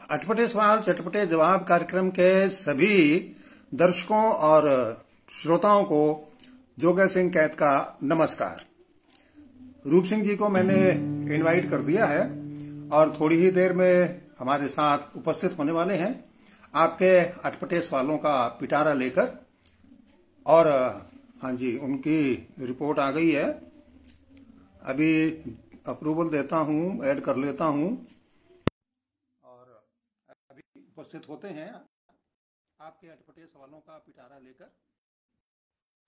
अटपटे सवाल चटपटे जवाब कार्यक्रम के सभी दर्शकों और श्रोताओं को जोगा सिंह कैद का नमस्कार। रूप सिंह जी को मैंने इनवाइट कर दिया है और थोड़ी ही देर में हमारे साथ उपस्थित होने वाले हैं आपके अटपटे सवालों का पिटारा लेकर। और हाँ जी, उनकी रिपोर्ट आ गई है। अभी अप्रूवल देता हूं, ऐड कर लेता हूं और अभी उपस्थित होते हैं आपके अटपटे सवालों का पिटारा लेकर।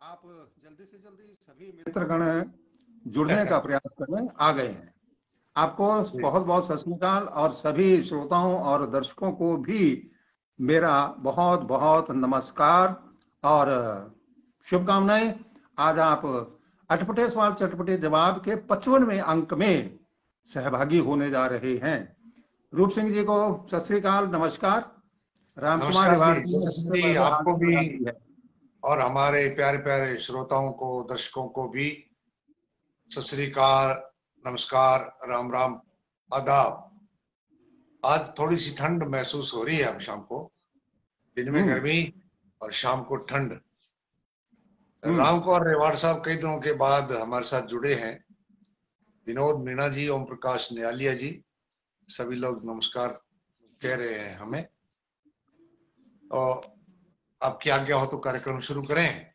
आप जल्दी से जल्दी सभी मित्रगण जुड़ने का प्रयास करें। आ गए हैं। आपको बहुत बहुत सत श्री अकाल और सभी श्रोताओं और दर्शकों को भी मेरा बहुत बहुत नमस्कार और शुभकामनाएं। आज आप अटपटे सवाल चटपटे जवाब के 55वें अंक में सहभागी होने जा रहे हैं। रूप सिंह जी को सत श्री अकाल, नमस्कार। रामकुमार नमस्कार जी, आपको भी और हमारे प्यारे प्यारे श्रोताओं को, दर्शकों को भी सत श्री अकाल, नमस्कार, राम राम, आदाब। आज थोड़ी सी ठंड महसूस हो रही है। अब शाम को, दिन में गर्मी और शाम को ठंड। रामकुमार रेवाड़ साहब कई दिनों के बाद हमारे साथ जुड़े हैं। विनोद मीणा जी, ओम प्रकाश नियालिया जी, सभी लोग नमस्कार कह रहे हैं हमें। और आपकी आज्ञा हो तो कार्यक्रम शुरू करें।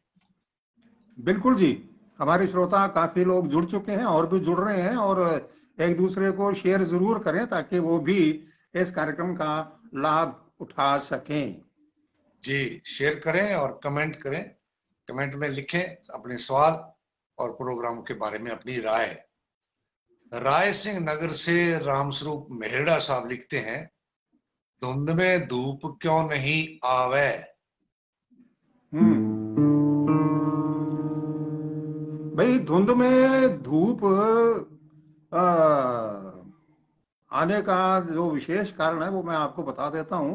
बिल्कुल जी, हमारे श्रोता काफी लोग जुड़ चुके हैं और भी जुड़ रहे हैं और एक दूसरे को शेयर जरूर करें ताकि वो भी इस कार्यक्रम का लाभ उठा सकें। जी, शेयर करें और कमेंट करें। कमेंट में लिखें अपने सवाल और प्रोग्राम के बारे में अपनी राय। राय सिंह नगर से रामस्वरूप मेहड़ा साहब लिखते हैं, धुंध में धूप क्यों नहीं आवे। भाई, धुंध में धूप आने का जो विशेष कारण है वो मैं आपको बता देता हूं।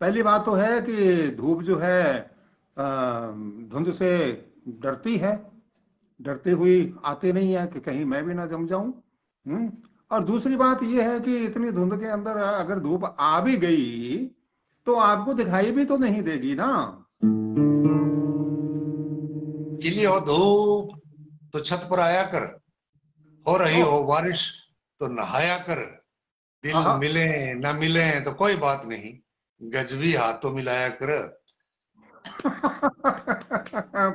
पहली बात तो है कि धूप जो है धुंध से डरती है, डरती हुई आती नहीं है कि कहीं मैं भी ना जम जाऊं। और दूसरी बात यह है कि इतनी धुंध के अंदर अगर धूप आ भी गई तो आपको दिखाई भी तो नहीं देगी ना। खिली हो धूप तो छत पर आया कर, हो रही हो बारिश तो नहाया कर। दिल मिले ना मिले तो कोई बात नहीं, गजबी हाथ तो मिलाया कर।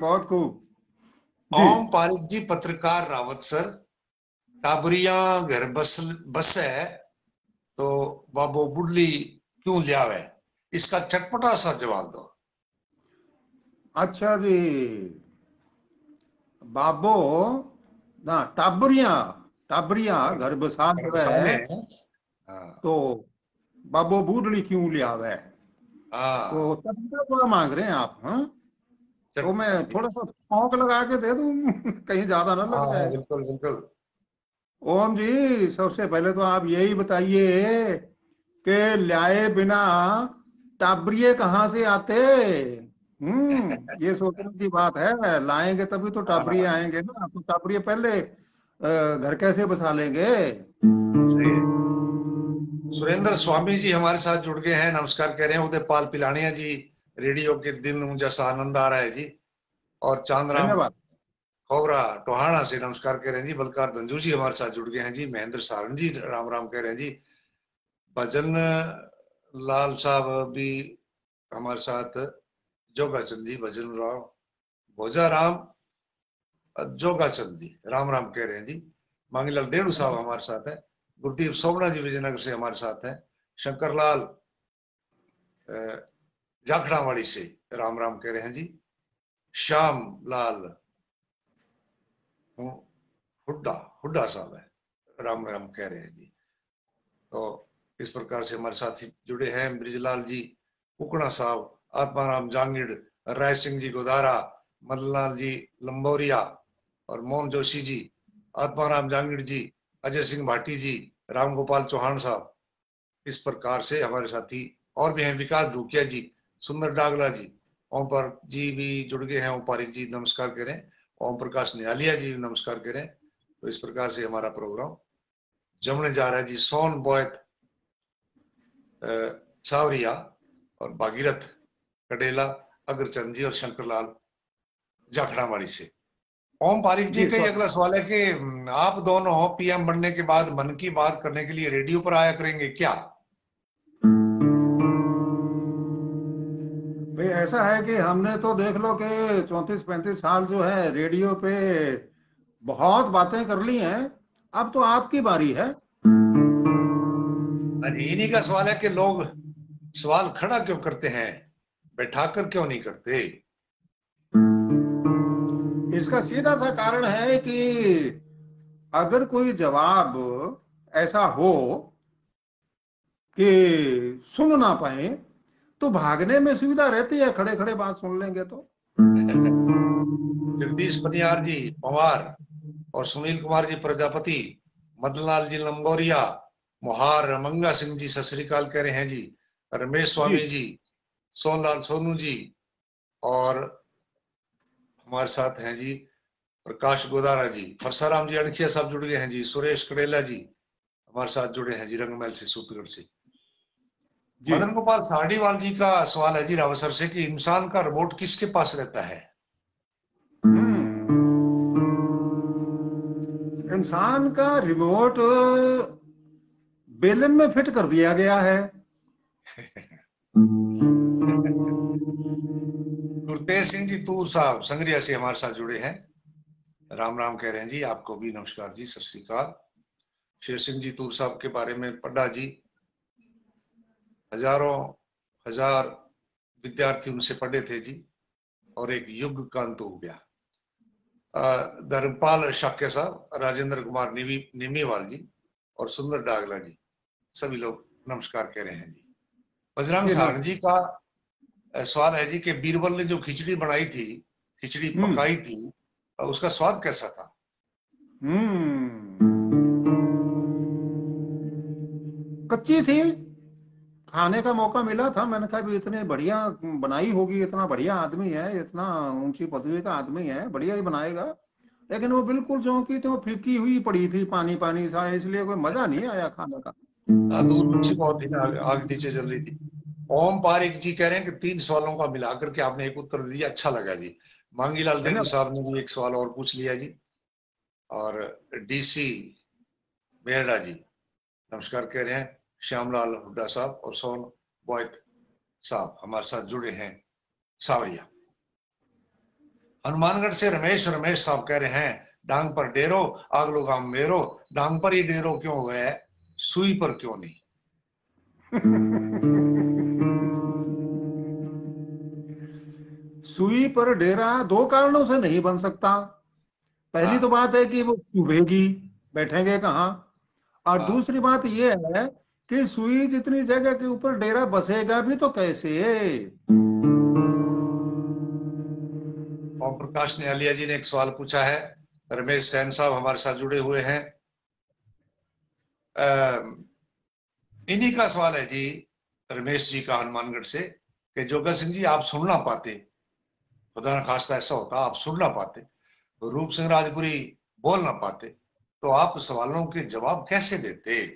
बहुत खूब। ओम पारिक जी, पत्रकार रावत सर, टाबरिया घर बस है तो बाबो बुढ़ली क्यों लियावे। इसका चटपटा सा जवाब दो। अच्छा जी, बाबो ना टाबरिया टाबरिया घर बसा है तो बाबो बूढ़ली क्यों ले आवे। तो चटपटा मांग रहे हैं आप? हाँ, तो मैं थोड़ा सा छौंक लगा के दे दूं कहीं ज्यादा ना लग जाए। बिल्कुल बिल्कुल। ओम जी, सबसे पहले तो आप यही बताइए कि लाए बिना टाबरिये कहाँ से आते। ये सोचने की बात है। लाएंगे तभी तो टाबरिये आएंगे ना, तो टाबरिये पहले घर कैसे बसा लेंगे। सही है। सुरेंद्र स्वामी जी हमारे साथ जुड़ गए हैं, नमस्कार कह रहे हैं। उदयपाल पिलानिया जी, रेडियो के दिन जैसा आनंद आ रहा है जी। और चांदराम खोबरा टोहाना से नमस्कार कह रहे हैं जी। बलकार धंजू जी हमारे साथ जुड़ गए हैं जी। महेंद्र सारण जी राम राम कह रहे हैं जी। भजन लाल साहब भी हमारे साथ, जोगाचंद जी, भजन राम, भोजा राम, जोगाचंद जी राम राम कह रहे हैं जी। मांगीलाल देड़ू साहब हमारे साथ है। गुरदीप सोमना जी विजयनगर से हमारे साथ है। शंकरलाल जाखड़ावाड़ी से राम राम कह रहे हैं जी। श्याम लाल हुड्डा हुड्डा साहब है, राम राम कह रहे हैं जी। तो इस प्रकार से हमारे साथ जुड़े हैं ब्रिजलाल जी, कुकड़ा साहब, आत्माराम जांगिड़, राय सिंह जी गोदारा, मदनलाल जी लंबोरिया और मोहन जोशी जी, आत्माराम जांगिड़ जी, अजय सिंह भाटी जी, राम गोपाल चौहान साहब। इस प्रकार से हमारे साथी और भी हैं, विकास ढूकिया जी, सुंदर डागला जी, ओम पर जी भी जुड़ गए हैं। ओम पारिक जी नमस्कार करें। ओम प्रकाश निहालिया जी नमस्कार करें। तो इस प्रकार से हमारा प्रोग्राम जमने जा रहा है जी। सोन बोयत सावरिया और भागीरथ कडेला, अग्रचंद जी और शंकरलाल जाखड़ावाड़ी से। ओम पारिक जी का अगला सवाल है कि आप दोनों पीएम बनने के बाद मन की बात करने के लिए रेडियो पर आया करेंगे क्या? भाई ऐसा है कि हमने तो देख लो कि 34-35 साल जो है रेडियो पे बहुत बातें कर ली हैं, अब तो आपकी बारी है। इन्हीं का सवाल है कि लोग सवाल खड़ा क्यों करते हैं, बैठाकर क्यों नहीं करते? इसका सीधा सा कारण है कि अगर कोई जवाब ऐसा हो कि सुन ना पाए तो भागने में सुविधा रहती है, खड़े खड़े बात सुन लेंगे तो। जगदीश पनियार जी पंवार और सुनील कुमार जी प्रजापति, मदनलाल जी लंगोरिया मोहार, मंगा सिंह जी सत श्रीकाल कह रहे हैं जी, रमेश स्वामी जी, सोनलाल सोनू जी, और हमारे साथ हैं जी प्रकाश गोदारा जी, परसाराम जी अणखिया साहब जुड़ गए हैं जी, सुरेश कड़ेला जी हमारे साथ जुड़े हैं जी रंगमहल से, सूतगढ़ से। मदन गोपाल सारडीवाल जी का सवाल है जी रावसर से कि इंसान का रिमोट किसके पास रहता है? इंसान का रिमोट बेलन में फिट कर दिया गया है। गुरतेज सिंह जी तूर साहब संगरिया से हमारे साथ जुड़े हैं, राम राम कह रहे हैं जी, आपको भी नमस्कार जी, सत श्रीकाल। शेर सिंह जी तूर साहब के बारे में पढ़ा जी, हजारों हजार विद्यार्थी उनसे पढ़े थे जी, और एक युग का अंत हो गया। धर्मपाल शाक्य साहब, राजेंद्र कुमार निमीवाल जी और सुंदर डागला जी, सभी लोग नमस्कार कह रहे हैं जी। बजरंग सारण जी का सवाल है जी कि बीरबल ने जो खिचड़ी बनाई थी, खिचड़ी पकाई थी, उसका स्वाद कैसा था? कच्ची थी, खाने का मौका मिला था, मैंने कहा भी इतने बढ़िया बनाई होगी, इतना बढ़िया आदमी है, इतना ऊंची पदवी का आदमी है, बढ़िया ही बनाएगा, लेकिन वो बिल्कुल जो की तो फीकी हुई पड़ी थी, पानी पानी सा, इसलिए कोई मजा नहीं आया खाने का। दूर ऊंची बहुत थी ना, आग नीचे चल रही थी। ओम पारिक जी कह रहे हैं कि 3 सवालों का मिलाकर के आपने एक उत्तर दिया, अच्छा लगा जी। मांगीलाल देंगू साहब ने भी एक सवाल और पूछ लिया जी, और डीसी मेहरा जी नमस्कार कह रहे हैं, श्यामलाल हुड्डा साहब और सोन बोयत साहब हमारे साथ जुड़े हैं सावरिया। हनुमानगढ़ से रमेश साहब कह रहे हैं, डांग पर डेरो आगलो गांव मेरो, डांग पर ही डेरो क्यों हुआ है, सुई पर क्यों नहीं? सुई पर डेरा 2 कारणों से नहीं बन सकता। पहली तो बात है कि वो चुभेगी, बैठेंगे कहाँ, और दूसरी बात ये है कि सुई जितनी जगह के ऊपर डेरा बसेगा भी तो कैसे। ओम प्रकाश निहालिया जी ने एक सवाल पूछा है, रमेश सैन साहब हमारे साथ जुड़े हुए हैं। इन्हीं का सवाल है जी रमेश जी का हनुमानगढ़ से कि जोगा सिंह जी आप सुन ना पाते, खुदा न खास्ता ऐसा होता आप सुन ना पाते, तो रूप सिंह राजपुरी बोल ना पाते, तो आप सवालों के जवाब कैसे देते?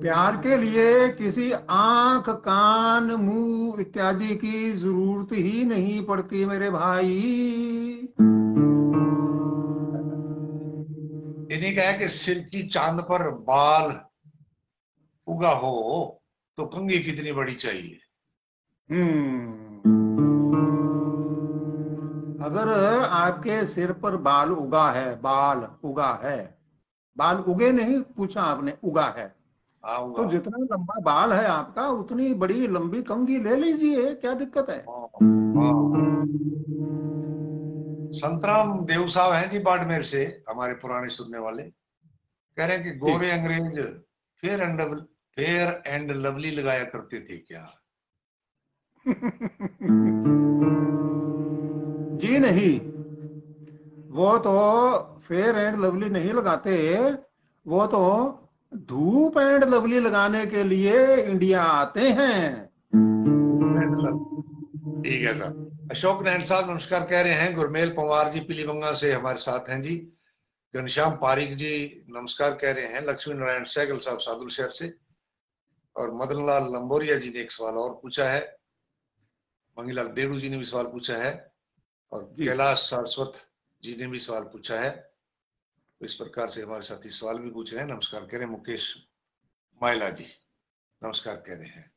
प्यार के लिए किसी आंख कान मुंह इत्यादि की जरूरत ही नहीं पड़ती मेरे भाई। इन्हीं का है कि सिर की चांद पर बाल उगा हो तो कंघी कितनी बड़ी चाहिए? अगर आपके सिर पर बाल उगा है, बाल उगा है, बाल उगे नहीं पूछा आपने, उगा है, तो जितना लंबा बाल है आपका उतनी बड़ी लंबी कंघी ले लीजिए, क्या दिक्कत है? संतराम देव साहब हैं जी बाड़मेर से, हमारे पुराने सुनने वाले, कह रहे हैं कि गोरे अंग्रेज फेयर एंड लवली लगाया करते थे क्या? जी नहीं, वो तो फेयर एंड लवली नहीं लगाते, वो तो धूप एंड लवली लगाने के लिए इंडिया आते हैं। ठीक है सर। अशोक नारायण साहब नमस्कार कह रहे हैं, गुरमेल पंवार जी पीलीबंगा से हमारे साथ हैं जी, घनश्याम पारिक जी नमस्कार कह रहे हैं, लक्ष्मी नारायण सहगल साहब सादुल शहर से, और मदन लाल लंबोरिया जी ने एक सवाल और पूछा है, मंगीलाल देड़ू जी ने भी सवाल पूछा है, और कैलाश सारस्वत जी ने भी सवाल पूछा है। तो इस प्रकार से हमारे साथी सवाल भी पूछ रहे हैं। नमस्कार कह रहे हैं। मुकेश मायला जी नमस्कार कह रहे हैं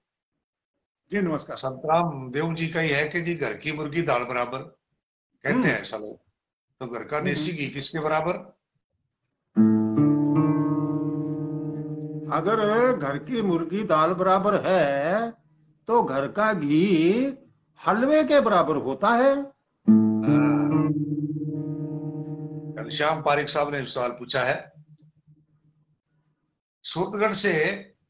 जी। नमस्कार। संतराम देव जी का ही है कि जी घर की मुर्गी दाल बराबर कहते हैं ऐसा लोग, तो घर का देसी घी किसके बराबर? अगर घर की मुर्गी दाल बराबर है तो घर का घी हलवे के बराबर होता है। घनश्याम पारिक साहब ने सवाल पूछा है। सूरतगढ़ से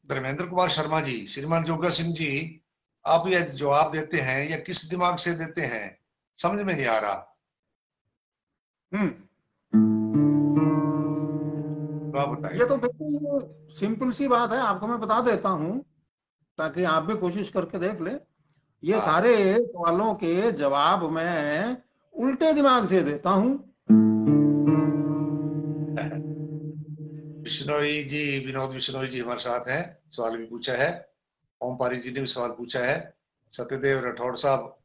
धर्मेंद्र कुमार शर्मा जी, श्रीमान जोगा सिंह जी, आप यह जवाब देते हैं या किस दिमाग से देते हैं, समझ में नहीं आ रहा। तो आप बताइए। ये तो बिल्कुल सिंपल सी बात है, आपको मैं बता देता हूं ताकि आप भी कोशिश करके देख ले। ये सारे सवालों के जवाब मैं उल्टे दिमाग से देता हूं। बिश्नोई जी, विनोद बिश्नोई जी हमारे साथ हैं, सवाल भी पूछा है। ओम पारिक जी ने भी सवाल पूछा है। सत्यदेव राठौड़ साहब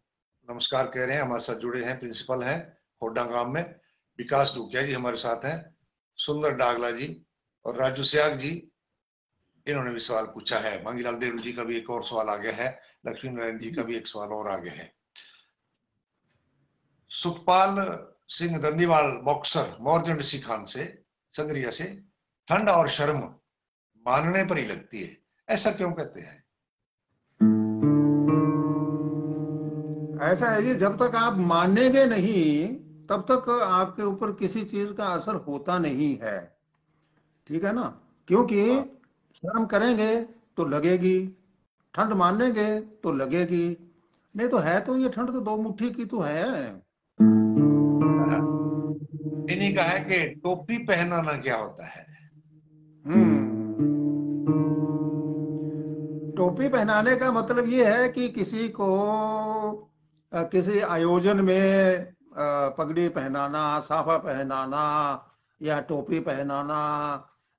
नमस्कार कह रहे हैं, हमारे साथ जुड़े हैं, प्रिंसिपल हैं होडा गांव में। विकास डुकिया जी हमारे साथ हैं, सुंदर डागला जी और राजू सियाग जी, इन्होंने भी सवाल पूछा है। मंगीलाल देड़ू जी का भी एक और सवाल आ गया है, लक्ष्मी नारायण जी का भी एक सवाल और आ गया है। सुखपाल सिंह दंदीवाल बॉक्सर मोरजंड सी खान से संगरिया से, ठंड और शर्म मानने पर ही लगती है, ऐसा क्यों कहते हैं? ऐसा है जी, जब तक आप मानेंगे नहीं तब तक आपके ऊपर किसी चीज का असर होता नहीं है, ठीक है ना। क्योंकि शर्म करेंगे तो लगेगी, ठंड मानेंगे तो लगेगी, नहीं तो है तो ये ठंड तो दो मुट्ठी की तो है। इन्हीं का है कि टोपी पहनाना क्या होता है। टोपी पहनाने का मतलब ये है कि किसी को किसी आयोजन में पगड़ी पहनाना, साफा पहनाना या टोपी पहनाना,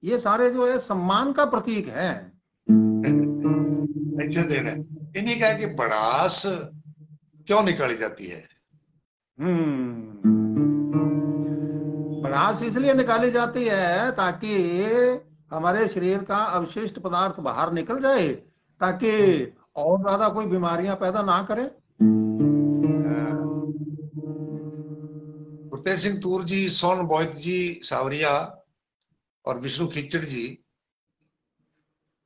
ये सारे जो है सम्मान का प्रतीक है। इज्जत देना। इन्हीं का है कि भड़ास क्यों निकाली जाती है। भड़ास इसलिए निकाली जाती है ताकि हमारे शरीर का अवशिष्ट पदार्थ बाहर निकल जाए, ताकि और ज्यादा कोई बीमारियां पैदा ना करे। गुरतेज सिंह तूर जी, सोन बोहित जी सावरिया और विष्णु खिचड़ जी,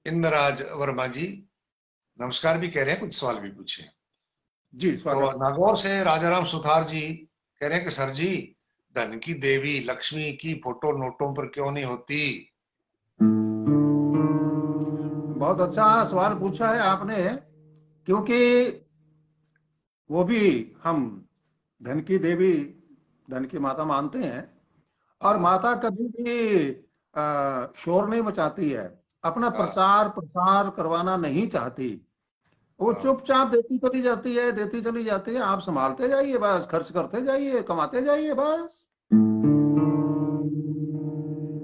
इंद्रराज वर्मा जी नमस्कार भी कह रहे हैं, कुछ सवाल भी पूछे जी। तो स्वागत। नागौर से राजाराम सुथार जी कह रहे हैं कि सर जी, धन की देवी लक्ष्मी की फोटो नोटों पर क्यों नहीं होती? बहुत अच्छा सवाल पूछा है आपने, क्योंकि वो भी हम धन की देवी, धन की माता मानते हैं। और माता कभी भी शोर नहीं मचाती है, अपना प्रचार प्रसार करवाना नहीं चाहती। वो चुपचाप देती चली जाती है, देती चली जाती है, आप संभालते जाइए, बस खर्च करते जाइए, कमाते जाइए बस।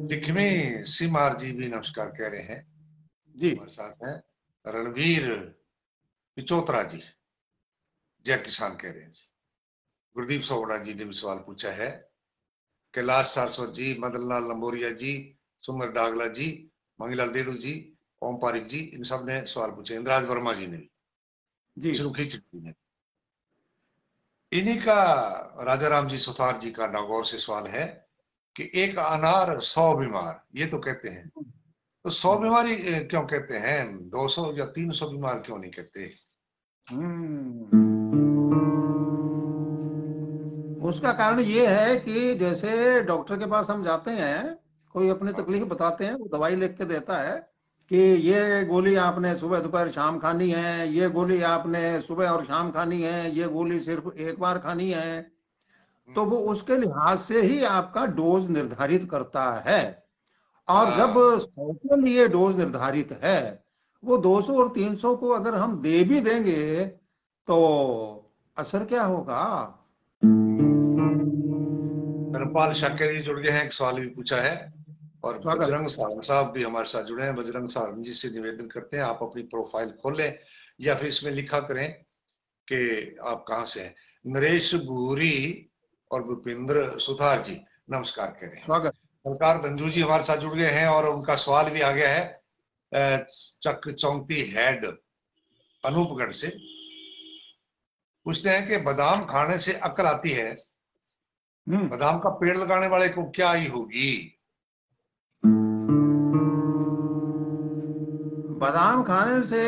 तिखमी सीमार जी भी नमस्कार कह रहे हैं, जी। हमारे साथ हैं। रणवीर पिचोत्रा जी जय किसान कह रहे हैं जी। गुरदीप सोवड़ा जी ने भी सवाल पूछा है। कैलाश सारस्वत जी, मदन लाल लंबोरिया जी, सुंदर डागला जी, मंगीलाल देड़ू जी, ओम पारिक जी, इन सब ने सवाल पूछे। इंद्राज वर्मा जी ने, विष्णु खिचड़ जी ने। इन्हीं का राजाराम जी सुथार जी का नागौर से सवाल है कि एक अनार 100 बीमार, ये तो कहते हैं, तो 100 बीमारी क्यों कहते हैं, 200 या 300 बीमार क्यों नहीं कहते? उसका कारण ये है कि जैसे डॉक्टर के पास हम जाते हैं, कोई अपनी तकलीफ बताते हैं, वो दवाई लिख के देता है कि ये गोली आपने सुबह दोपहर शाम खानी है, ये गोली आपने सुबह और शाम खानी है, ये गोली सिर्फ एक बार खानी है। तो वो उसके लिहाज से ही आपका डोज निर्धारित करता है। और जब 100 के लिए डोज निर्धारित है, वो 200 और 300 को अगर हम दे भी देंगे तो असर क्या होगा? धर्मपाल शाक्य जी जुड़ गए हैं, एक सवाल भी पूछा है। और बजरंग सारंग साहब भी हमारे साथ जुड़े हैं। बजरंग सारंग जी से निवेदन करते हैं आप अपनी प्रोफाइल खोल लें या फिर इसमें लिखा करें कि आप कहां से हैं। नरेश भूरी और भूपिंद्र सुधार जी नमस्कार कह रहे हैं। बलकार धंजू जी हमारे साथ जुड़ गए हैं और उनका सवाल भी आ गया है चक चौंती हेड अनूपगढ़ से। पूछते हैं कि बादाम खाने से अक्ल आती है, बादाम का पेड़ लगाने वाले को क्या आई होगी? बादाम खाने से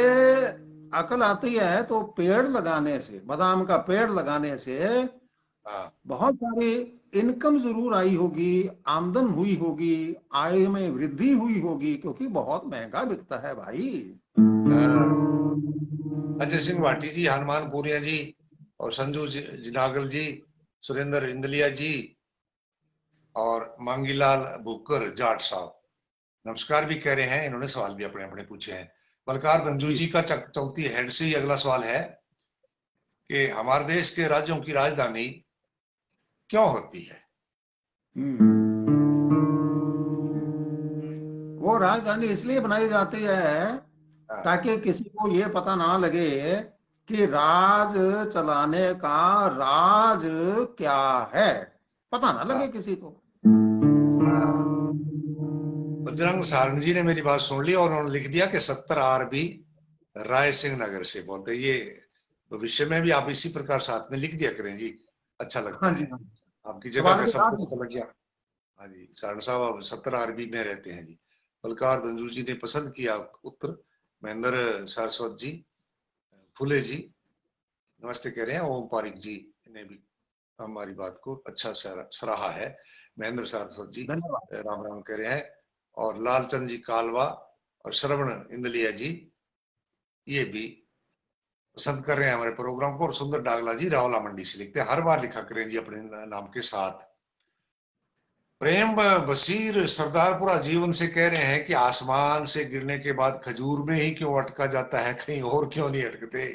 अकल आती है तो पेड़ लगाने से, बादाम का पेड़ लगाने से बहुत सारी इनकम जरूर आई होगी, आमदन हुई होगी, आय में वृद्धि हुई होगी, क्योंकि बहुत महंगा बिकता है भाई। अजय सिंह भाटी जी, हनुमान पूरिया जी और संजू जिनागल जी, सुरेंद्र इंदलिया जी और मांगीलाल भूकर जाट साहब नमस्कार भी कह रहे हैं। इन्होंने सवाल भी अपने अपने पूछे हैं। बलकार धंजू जी का चौथी हेड से ही अगला सवाल है कि हमारे देश के राज्यों की राजधानी क्यों होती है? वो राजधानी इसलिए बनाई जाती है ताकि किसी को ये पता ना लगे कि राज चलाने का राज क्या है, पता ना लगे किसी को। बजरंग सारंग जी ने मेरी बात सुन ली और उन्होंने लिख दिया कि 70 आरबी राय सिंह नगर से बोलते। ये भविष्य में भी आप इसी प्रकार साथ में लिख दिया करें जी, अच्छा लगता है। आपकी जगह का सबको पता लग गया। हाँ जी, सारंग साहब आप 70 आरबी में रहते हैं जी। बलकार धंजू जी ने पसंद किया उत्तर। महेंद्र सारस्वत जी, फुले जी नमस्ते कह रहे हैं। ओम पारिक जी ने भी हमारी बात को अच्छा सराहा है। महेंद्र सारस्वत जी राम राम कह रहे हैं। और लालचंद जी कालवा और श्रवण इंदलिया जी ये भी पसंद कर रहे हैं हमारे प्रोग्राम को। और सुंदर डागला जी रावला मंडी से लिखते हैं, हर बार लिखा करें जी अपने नाम के साथ। प्रेम बशीर सरदारपुरा जीवन से कह रहे हैं कि आसमान से गिरने के बाद खजूर में ही क्यों अटका जाता है, कहीं और क्यों नहीं अटकते?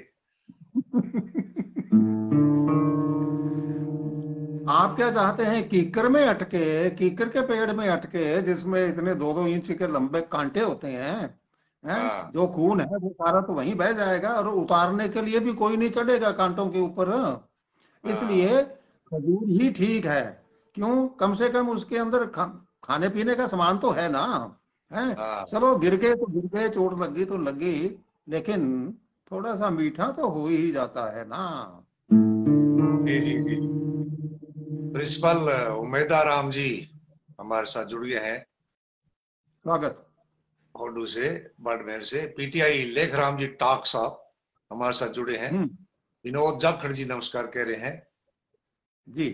आप क्या चाहते हैं, कीकर में अटके, कीकर के पेड़ में अटके जिसमें इतने 2-2 इंच के लंबे कांटे होते हैं, जो खून है वो सारा तो वहीं बह जाएगा और उतारने के लिए भी कोई नहीं चढ़ेगा कांटों के ऊपर। इसलिए खजूर ही ठीक है। क्यों? कम से कम उसके अंदर खाने पीने का सामान तो है ना, है। चलो गिर गए तो गिर गए, चोट लग गई तो लग गई, लेकिन थोड़ा सा मीठा तो हो ही जाता है ना। जी जी जी। प्रिंसिपल उमेदा राम जी हमारे साथ जुड़ गए हैं, स्वागत। कोडू से, बाड़मेर से। पीटीआई लेखराम जी टाक साहब हमारे साथ जुड़े हैं। विनोद जाखड़ जी नमस्कार कह रहे हैं जी।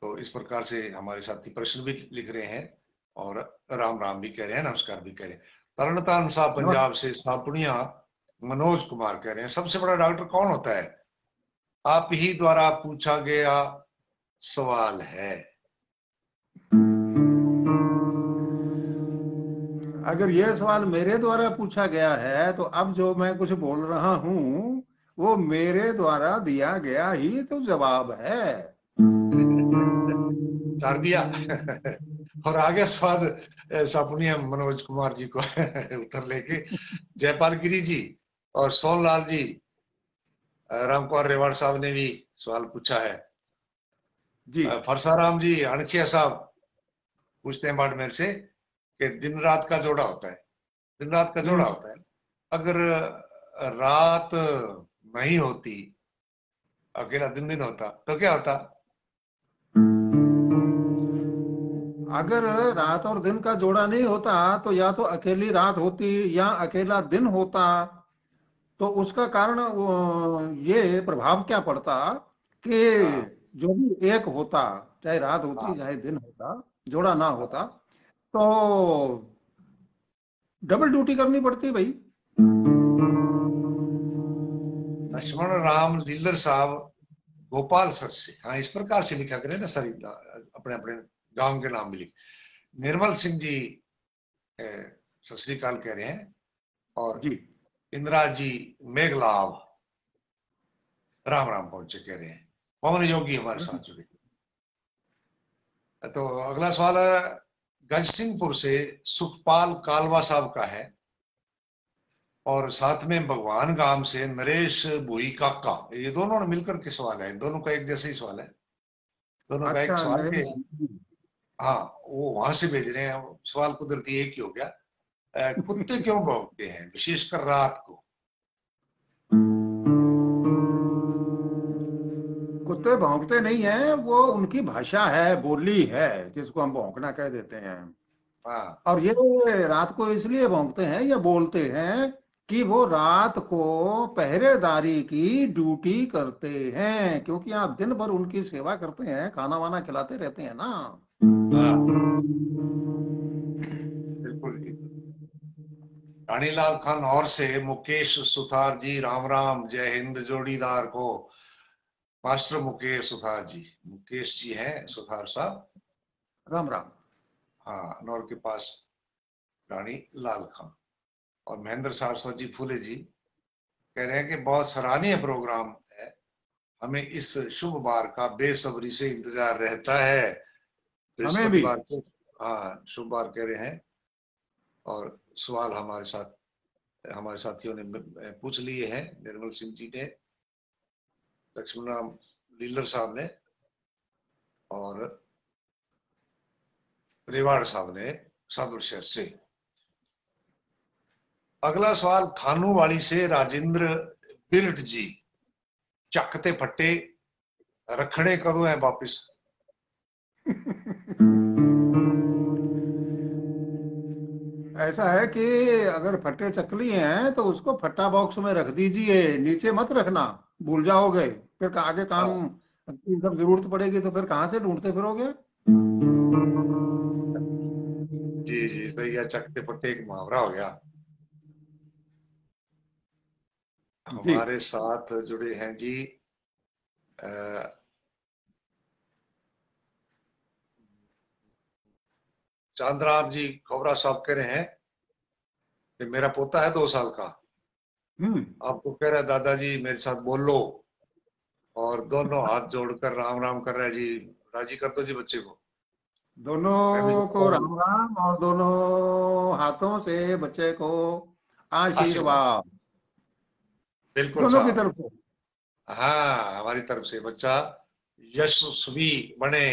तो इस प्रकार से हमारे साथी प्रश्न भी लिख रहे हैं और राम राम भी कह रहे हैं, नमस्कार भी कह रहे हैं। तरनतान साहब पंजाब से सापुनिया मनोज कुमार कह रहे हैं, सबसे बड़ा डॉक्टर कौन होता है? आप ही द्वारा पूछा गया सवाल है। अगर यह सवाल मेरे द्वारा पूछा गया है तो अब जो मैं कुछ बोल रहा हूं वो मेरे द्वारा दिया गया ही तो जवाब है। चार दिया। और आगे स्वाद सापुनिया मनोज कुमार जी को उत्तर लेके जयपाल गिरी जी और सोनलाल जी, रामकुमार रेवाड़ साहब ने भी सवाल पूछा है जी। फरसाराम जी अणखिया साहब पूछते हैं बाड़मेर से कि दिन रात का जोड़ा होता है, दिन रात का जोड़ा होता है। अगर रात नहीं होती, अकेला दिन दिन होता तो क्या होता? अगर रात और दिन का जोड़ा नहीं होता तो या तो अकेली रात होती या अकेला दिन होता। तो उसका कारण ये प्रभाव क्या पड़ता कि जो भी एक होता, चाहे रात होती चाहे दिन होता, जोड़ा ना होता तो डबल ड्यूटी करनी पड़ती भाई। लक्ष्मण राम लीलर साहब भोपाल सर से, हाँ इस प्रकार से लिखा करें ना सर, अपने अपने गांव के नाम भी लिख। निर्मल सिंह जी सत श्रीकाल कह रहे हैं और जी इंदिरा जी मेघलाभ राम राम पहुंचे कह रहे हैं। पवन योगी हमारे साथ जुड़े। तो अगला सवाल गजसिंहपुर से सुखपाल कालवा साहब का है, और साथ में भगवान गांव से नरेश भुई काका। ये दोनों मिलकर के सवाल है, दोनों का एक जैसे ही सवाल है, दोनों का एक अच्छा, सवाल के। नरेश। हाँ, वो वहां से भेज रहे हैं, सवाल कुदरती एक ही हो गया। कुत्ते क्यों भौंकते हैं विशेषकर रात को? कुत्ते भौंकते नहीं हैं, वो उनकी भाषा है, बोली है, जिसको हम भौंकना कह देते हैं। हाँ और ये रात को इसलिए भौंकते हैं या बोलते हैं कि वो रात को पहरेदारी की ड्यूटी करते हैं, क्योंकि आप दिन भर उनकी सेवा करते हैं, खाना वाना खिलाते रहते हैं ना। हाँ, बिल्कुल जी। रानीलाल खान और से मुकेश सुथार जी, राम राम, जय हिंद जोड़ीदार को। मास्टर मुकेश सुथार जी, मुकेश जी हैं सुथार साहब। राम राम। हाँ, नौर के पास रानी लाल खान। और महेंद्र सारस्वत जी फूले जी कह रहे हैं कि बहुत सराहनीय प्रोग्राम है, हमें इस शुभ बार का बेसब्री से इंतजार रहता है। हमें भी। बृहस्पतिवार को हाँ शुभ बार कह रहे हैं। और सवाल हमारे साथियों ने पूछ लिए हैं, निर्मल सिंह जी ने, लक्ष्मण लीलर साहब ने, और रेवाड़ साहब ने सादुल शहर से। अगला सवाल खानूवाड़ी से राजेंद्र बिरट जी, चकते फट्टे रखड़े कदों है वापिस? ऐसा है कि अगर फट्टे चकली हैं तो उसको फट्टा बॉक्स में रख दीजिए, नीचे मत रखना, भूल जाओगे, फिर आगे काम हाँ की जब जरूरत पड़ेगी तो फिर कहाँ से ढूंढते फिरोगे। जी जी, तो यह चकते फट्टे एक मुहावरा हो गया। जी। हमारे साथ जुड़े हैं जी चांद्राम जी खोबरा साहब, कह रहे हैं कि मेरा पोता है 2 साल का, हम्म। आपको कह रहा है दादाजी मेरे साथ बोल लो, और दोनों हाथ जोड़कर राम राम कर रहा है जी। राजी कर दो जी बच्चे को। मैं भी दोनों को जोड़ता हूँ राम राम, और दोनों हाथों से बच्चे को आशीर्वाद। आशीर्वाद। बिल्कुल दोनों की साहब। तरफ से। हाँ, हमारी तरफ से बच्चा यशस्वी बने,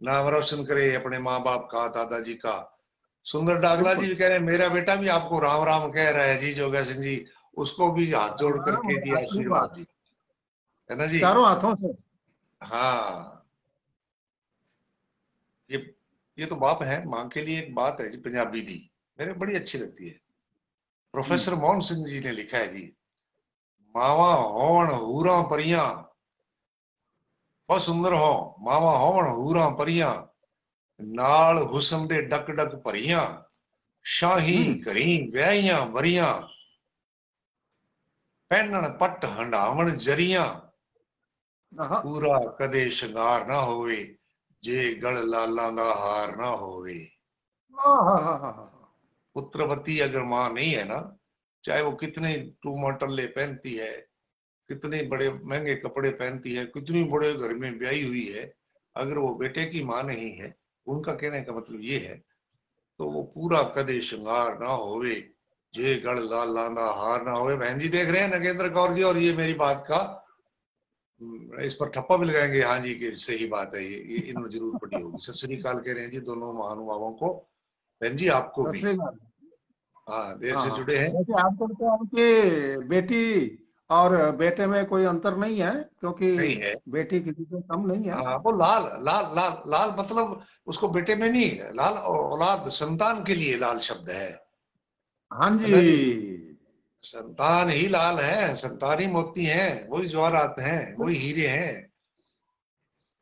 नाम रोशन करे अपने माँ बाप का, दादाजी का। सुंदर डागला जी बिल्कुल। भी कह रहे हैं मेरा बेटा भी आपको राम राम कह रहा है जी, जोगा सिंह जी, उसको भी हाथ जोड़ राम राम करके और जी आशीर्वाद आशीर्वाद, जी, है ना जी। चारों हाथों से। हाँ, ये ये तो बाप है, माँ के लिए एक बात है जी, पंजाबी दी मेरे बड़ी अच्छी लगती है। प्रोफेसर हम्म। मोहन सिंह जी ने लिखा है जी, मावा होवन हूरा परियां, बहुत सुंदर हो, मावा होवन हूरा परियां, नाल हुस्न दे डक डक भरियां, शाही हम्म। घरी व्याहियां वरियां, पहनन पट हंडावण जरियां, आहा। पूरा कदे श्रृंगार ना होवे, जे गल लालां दा हार ना होवे। आहा। पुत्रवती अगर माँ नहीं है ना, चाहे वो कितने टूमा टल्ले पहनती है, कितने बड़े महंगे कपड़े पहनती है, कितनी बड़े घर में ब्याही हुई है, अगर वो बेटे की माँ नहीं है, उनका कहने का मतलब ये है, तो वो पूरा कदे श्रृंगार ना होवे, जे गढ़ लाल लांदा हार ना होवे। बहन जी देख रहे हैं नगेंद्र कौर जी, और ये मेरी बात का इस पर ठप्पा भी लगाएंगे, हाँ जी की सही बात है, ये इन्होंने जरूर पढ़ी होगी। सत श्री अकाल कह रहे हैं जी दोनों महानुभावों को, बहन जी आपको सत भी। श्री अकाल। हाँ, देर हाँ से हाँ। जुड़े हैं। वैसे आजकल तो आपकी बेटी और बेटे में कोई अंतर नहीं है, क्योंकि नहीं है। बेटी किसी से कम नहीं है। हाँ, वो लाल लाल लाल लाल मतलब उसको बेटे में नहीं है, लाल औलाद संतान के लिए लाल शब्द हाँ है ना जी। जी। संतान ही लाल है, संतान ही मोती हैं, वही जवाहरात हैं, वही हीरे हैं।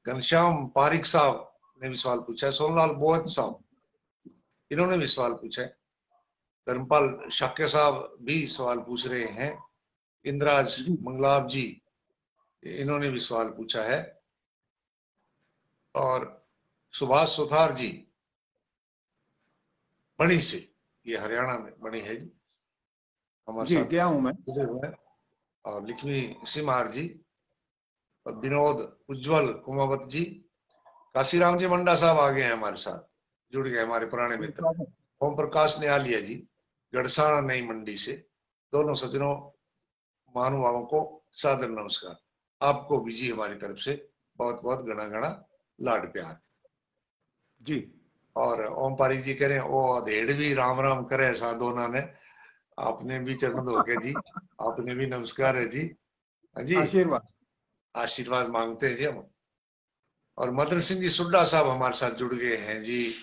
घनश्याम पारिक साहब ने भी सवाल पूछा है, सोनलाल बोहत साहब इन्होंने भी सवाल पूछा है, धर्मपाल शाक्य साहब भी सवाल पूछ रहे हैं, इंद्राज जी। मंगलाब जी इन्होंने भी सवाल पूछा है, और सुभाष सुथार जी बणी से, ये हरियाणा में बणी है जी, हमारे जी, साथ गया हूं मैं। जुड़े हुए हैं। और लक्ष्मी सिमार जी, और विनोद उज्जवल कुमावत जी, काशीराम जी मंडा साहब आ गए हैं हमारे साथ, जुड़ गए हमारे पुराने मित्र। ओम प्रकाश नियालिया जी गढ़साना नई मंडी से, दोनों सज्जनों महानुभावों को सादर नमस्कार। आपको भी जी हमारी तरफ से बहुत बहुत घना घना लाड प्यार जी। और ओम पारिक जी कह रहे हैं ओ अधेड़ भी राम राम करे साधोना ने, आपने भी चरण धो के जी, आपने भी नमस्कार है जी। हाँ जी, आशीर्वाद आशीर्वाद मांगते हैं जी हम। और मदन सिंह जी सुड्डा साहब हमारे साथ जुड़ गए हैं जी।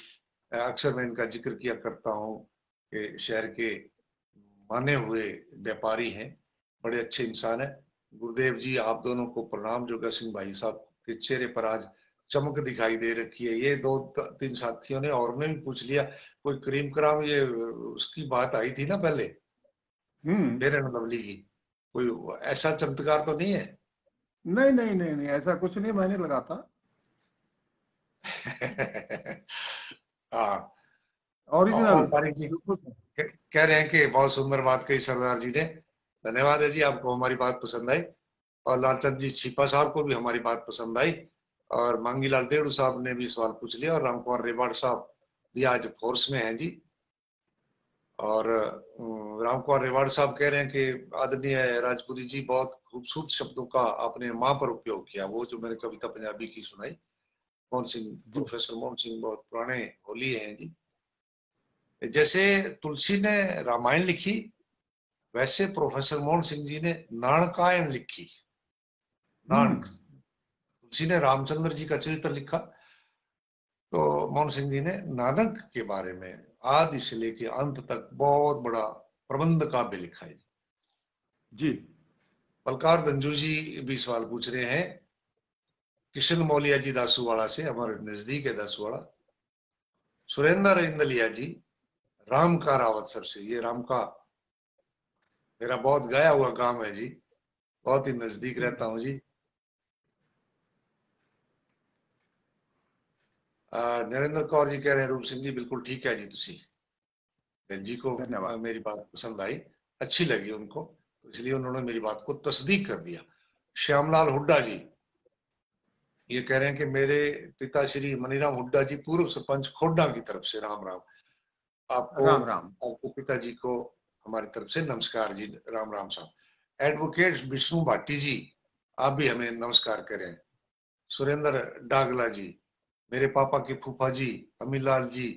अक्सर मैं इनका जिक्र किया करता हूँ कि शहर के माने हुए व्यापारी हैं, बड़े अच्छे इंसान है। गुरुदेव जी आप दोनों को प्रणाम। जोगा सिंह भाई साहब के चेहरे पर आज चमक दिखाई दे रखी है। ये दो तीन साथियों ने और ने भी पूछ लिया कोई क्रीम कराम, ये उसकी बात आई थी ना पहले, फेयर एंड लवली की, कोई ऐसा चमत्कार तो नहीं है? नहीं नहीं नहीं नहीं, ऐसा कुछ नहीं, मैंने लगा था। हाँ। ओरिजिनल। और पारिक जी कह रहे हैं कि बहुत सुंदर बात कही सरदार जी ने, धन्यवाद है जी, आपको हमारी बात पसंद आई। और लालचंद जी छिपा साहब को भी हमारी बात पसंद आई। और मांगीलाल देड़ू साहब ने भी सवाल पूछ लिया। और रामकुमार रेवाड़ साहब भी आज फोर्स में हैं जी। और रामकुमार रेवाड़ साहब कह रहे हैं कि आदरणीय राजपुरी जी बहुत खूबसूरत शब्दों का आपने माँ पर उपयोग किया, वो जो मैंने कविता पंजाबी की सुनाई। मोहन सिंह, प्रोफेसर मोहन सिंह बहुत पुराने होली हैं जी। जैसे तुलसी ने रामायण लिखी, वैसे प्रोफेसर मोहन सिंह जी ने नाणकायन लिखी। नानक तुलसी ने रामचंद्र जी का चरित्र लिखा, तो मोहन सिंह जी ने नानक के बारे में आदि से लेके अंत तक बहुत बड़ा प्रबंध काव्य लिखा है जी। बलकार गंजू जी भी सवाल पूछ रहे हैं किशन मौलिया जी दासूवाड़ा से, हमारे नजदीक है दासूवाड़ा। सुरेंद्र इंदलिया जी राम का रावतसर से, ये राम का मेरा बहुत गया हुआ गांव है जी, बहुत ही नजदीक रहता हूं जी। नरेंद्र कौर जी कह रहे हैं रूप सिंह जी बिल्कुल ठीक है जी, तुसी जी को धन्यवाद। मेरी बात पसंद आई, अच्छी लगी उनको, तो इसलिए उन्होंने मेरी बात को तस्दीक कर दिया। श्यामलाल हुड्डा जी ये कह रहे हैं कि मेरे पिता श्री मनीराम हुड्डा जी पूर्व सरपंच खोडा की तरफ से राम राम। आपको, राम राम। आपके पिताजी को हमारी तरफ से नमस्कार जी, राम राम साहब। एडवोकेट विष्णु भाटी जी आप भी हमें नमस्कार करें। सुरेंद्र डागला जी, मेरे पापा के फूफा जी अमीलाल जी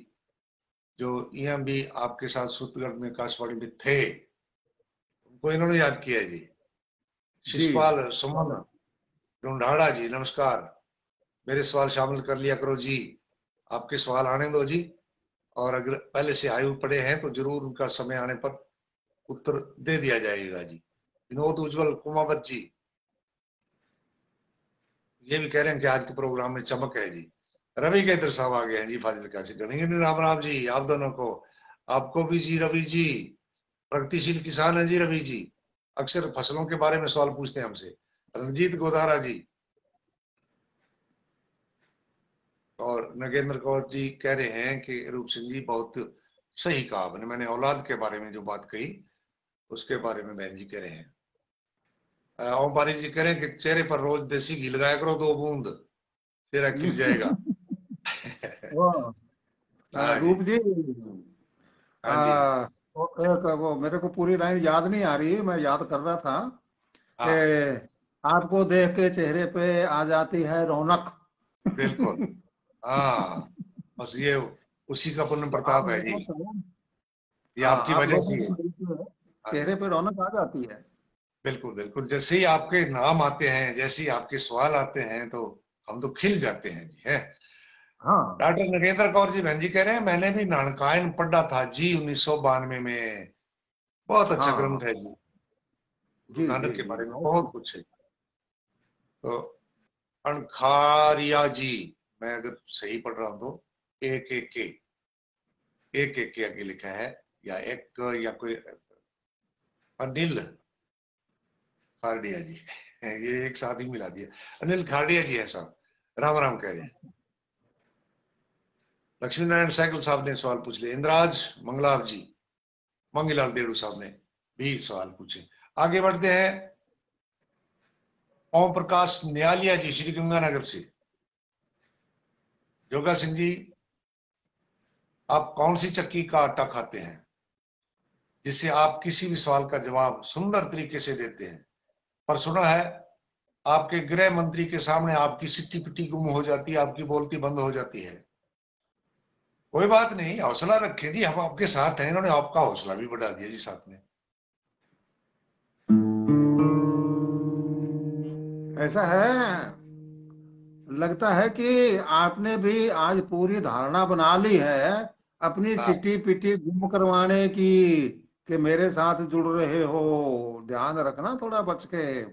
जो यहाँ भी आपके साथ सूतगढ़ में काशवाड़ी में थे, उनको इन्होंने याद किया है जी। जी। शिषपाल सुमन ढूंढाड़ा जी नमस्कार, मेरे सवाल शामिल कर लिया करो जी, आपके सवाल आने दो जी, और अगर पहले से आयु पड़े हैं तो जरूर उनका समय आने पर उत्तर दे दिया जाएगा जी। विनोद उज्जवल कुमावत जी ये भी कह रहे हैं कि आज के प्रोग्राम में चमक है जी। रवि केतर साहब आ गए हैं जी फाजिलका से, गणित राम राम जी आप दोनों को, आपको भी जी रवि जी, प्रगतिशील किसान है जी रवि जी, अक्सर फसलों के बारे में सवाल पूछते हैं हमसे। रणजीत गोदारा जी और नगेंद्र कौर जी कह रहे हैं कि रूप सिंह जी बहुत सही कहा आपने, मैंने औलाद के बारे में जो बात कही उसके बारे में बहन जी कह रहे हैं। ओम पारिक जी कह रहे हैं कि चेहरे पर रोज देसी घी लगाया करो 2 बूंद, चेहरा खिल जाएगा। हाँ जी। रूप जी, हाँ जी। वो मेरे को पूरी लाइन याद नहीं आ रही, मैं याद कर रहा था कि हाँ आपको देख के चेहरे पे आ जाती है रौनक। बिल्कुल। हाँ बस ये उसी का पुण्य तो आप प्रताप है जी, लोगों को, ये हाँ, आपकी आप वजह से लोगों ही को है। मिलते हैं, हाँ जी चेहरे पे रौनक आ जाती है। बिल्कुल बिल्कुल, जैसे ही आपके नाम आते हैं, जैसे ही आपके सवाल आते हैं तो हम तो खिल जाते हैं जी है। हाँ डॉक्टर नगेंद्र कौर जी बहन जी कह रहे हैं मैंने भी नानकायन पढ़ा था जी 1992 में, बहुत अच्छा हाँ। ग्रंथ है जी, गुरु जी जी नानक के जी, बारे में बहुत बहुत कुछ है। तो अणखारिया जी, मैं अगर सही पढ़ रहा हूं तो एक के आगे लिखा है, या एक या कोई अनिल खारडिया जी ये एक साथ ही मिला दिया, अनिल खारडिया जी है साहब, राम राम कह रहे हैं। लक्ष्मी नारायण सैकल साहब ने सवाल पूछ लिया। इंद्राज मंगलाव जी, मंगीलाल देड़ू साहब ने भी सवाल पूछे। आगे बढ़ते हैं। ओम प्रकाश न्यालिया जी श्री गंगानगर से, जोगा सिंह जी, आप कौन सी चक्की का आटा खाते हैं जिससे आप किसी भी सवाल का जवाब सुंदर तरीके से देते हैं? पर सुना है आपके गृह मंत्री के सामने आपकी सिट्टी पिट्टी गुम हो जाती है, आपकी बोलती बंद हो जाती है। कोई बात नहीं, हौसला रखें जी, हम आपके साथ हैं। इन्होंने आपका हौसला भी बढ़ा दिया जी साथ में। ऐसा है, लगता है कि आपने भी आज पूरी धारणा बना ली है अपनी हाँ सिटी पिटी गुम करवाने की, कि मेरे साथ जुड़ रहे हो। ध्यान रखना थोड़ा बच के।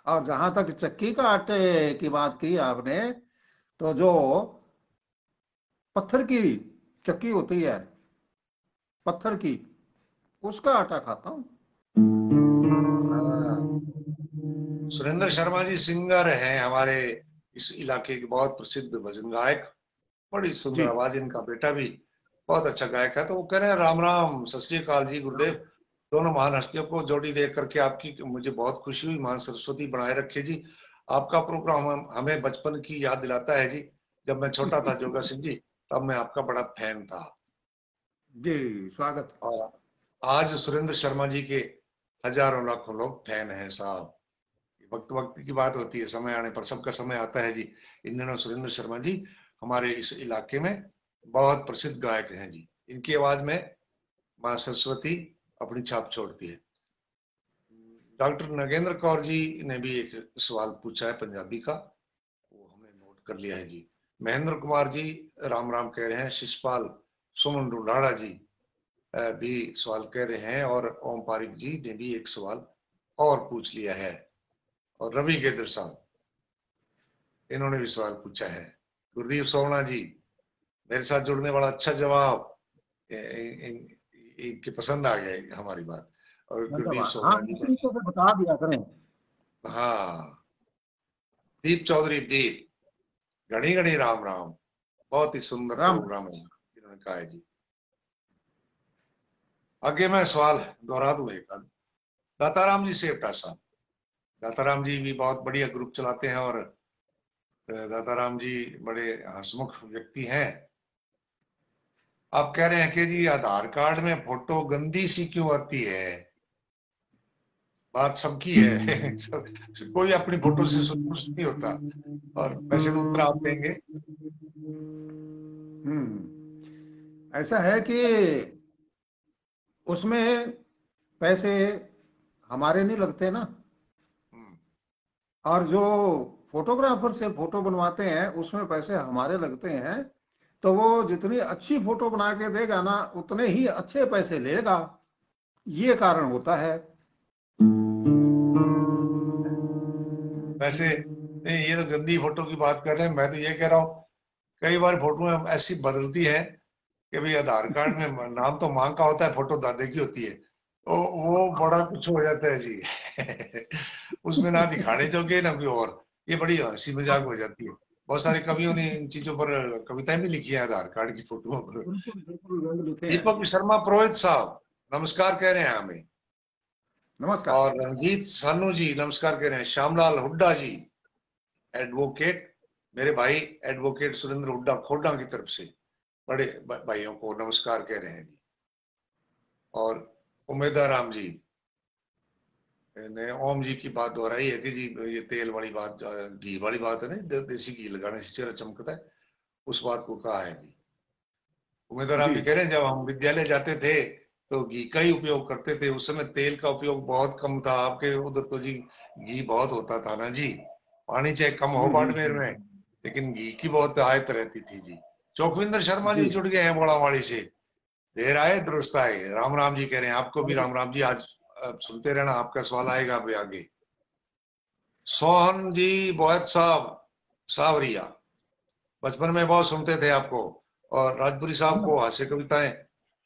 और जहां तक चक्की का आटे की बात की आपने, तो जो पत्थर की चक्की होती है, पत्थर की, उसका आटा खाता हूँ। हाँ। सुरेंद्र शर्मा जी सिंगर हैं हमारे इस इलाके के बहुत प्रसिद्ध भजन गायक। बड़ी सुंदर जी। आवाज, इनका बेटा भी बहुत अच्छा गायक है। तो वो कह रहे हैं राम राम, सत श्री अकाल जी गुरुदेव। दोनों महान हस्तियों को जोड़ी देख करके आपकी मुझे बहुत खुशी हुई। महान सरस्वती बनाए रखे जी। आपका प्रोग्राम हमें बचपन की याद दिलाता है जी। जब मैं छोटा था जोगा सिंह जी, तब मैं आपका बड़ा फैन था। जी, स्वागत। और आज सुरेंद्र शर्मा जी के हजारों लाखों लोग फैन हैं साहब। वक्त वक्त की बात होती है, समय आने पर सबका समय आता है जी। इन दिनों सुरेंद्र शर्मा जी हमारे इस इलाके में बहुत प्रसिद्ध गायक हैं जी। इनकी आवाज में माँ सरस्वती अपनी छाप छोड़ती है। डॉक्टर नगेंद्र कौर जी ने भी एक सवाल पूछा है पंजाबी का, वो हमने नोट कर लिया है जी। महेंद्र कुमार जी राम राम कह रहे हैं। शिषपाल सुमन रुडाड़ा जी भी सवाल कह रहे हैं। और ओम पारिक जी ने भी एक सवाल और पूछ लिया है। और रवि गेदर साहब, इन्होंने भी सवाल पूछा है। गुरदीप सोवना जी, मेरे साथ जुड़ने वाला, अच्छा जवाब। इनके पसंद आ गया हमारी बात। और गुरदीप धन्यवाद। हाँ, सोवना जी इस ने, तरीके से बता दिया करें। हाँ, दीप चौधरी दीप, घड़ी घड़ी राम राम। बहुत ही सुंदर राम। प्रोग्राम है इन्होंने कहा है जी। आगे मैं सवाल दोहरा दूं एक बार। दाताराम जी सेवटा साहब, दाताराम जी भी बहुत बढ़िया ग्रुप चलाते हैं। और दाताराम जी बड़े हंसमुख व्यक्ति हैं। आप कह रहे हैं कि जी आधार कार्ड में फोटो गंदी सी क्यों आती है? बात सबकी है। कोई अपनी फोटो से संतुष्ट नहीं होता। और वैसे तो उत्तर आप देंगे। ऐसा है कि उसमें पैसे हमारे नहीं लगते ना। हम्म, और जो फोटोग्राफर से फोटो बनवाते हैं उसमें पैसे हमारे लगते हैं। तो वो जितनी अच्छी फोटो बना के देगा ना, उतने ही अच्छे पैसे लेगा। ये कारण होता है। वैसे नहीं, ये तो गंदी फोटो की बात कर रहे हैं। मैं तो ये कह रहा हूँ, कई बार फोटो ऐसी बदलती है कि भाई आधार कार्ड में नाम तो मां का होता है, फोटो दादे की होती है। तो वो बड़ा कुछ हो जाता है जी। उसमें ना दिखाने जोगे ना कोई और। ये बड़ी हंसी मजाक हो जाती है। बहुत सारे कवियों ने इन चीजों पर कविताएं भी लिखी है आधार कार्ड की फोटो पर। बिल्कुल बिल्कुल रंग लिखे हैं। दीपक शर्मा पुरोहित साहब नमस्कार कह रहे हैं हमें। नमस्कार। और रंजीत सानू जी नमस्कार कह रहे हैं। श्यामलाल हुड्डा जी एडवोकेट, मेरे भाई एडवोकेट सुरेंद्र हुड्डा खोडा की तरफ से बड़े भाइयों को नमस्कार कह रहे हैं जी। और उमेदा राम जी ने ओम जी की बात दोहराई है कि जी ये तेल वाली बात, घी वाली बात है ना, देसी घी लगाने से चेहरा चमकता है, उस बात को कहा है जी। उमेदा राम जी। जी कह रहे हैं जब हम विद्यालय जाते थे तो घी का ही उपयोग करते थे। उस समय तेल का उपयोग बहुत कम था। आपके उधर तो जी घी बहुत होता था ना जी। पानी चाहे कम हो बाड़मेर में, लेकिन घी की बहुत आयत रहती थी जी। चौकविंदर शर्मा जी जी। जुड़ गए हैं बोड़ावाड़ी से। देर आए दुरुस्त आए। राम राम जी कह रहे हैं। आपको भी राम राम जी। आज सुनते रहना, आपका सवाल आएगा अभी आगे। सोहन जी बोहत साहब सावरिया, बचपन में बहुत सुनते थे आपको। और राजपुरी साहब को हास्य कविताएं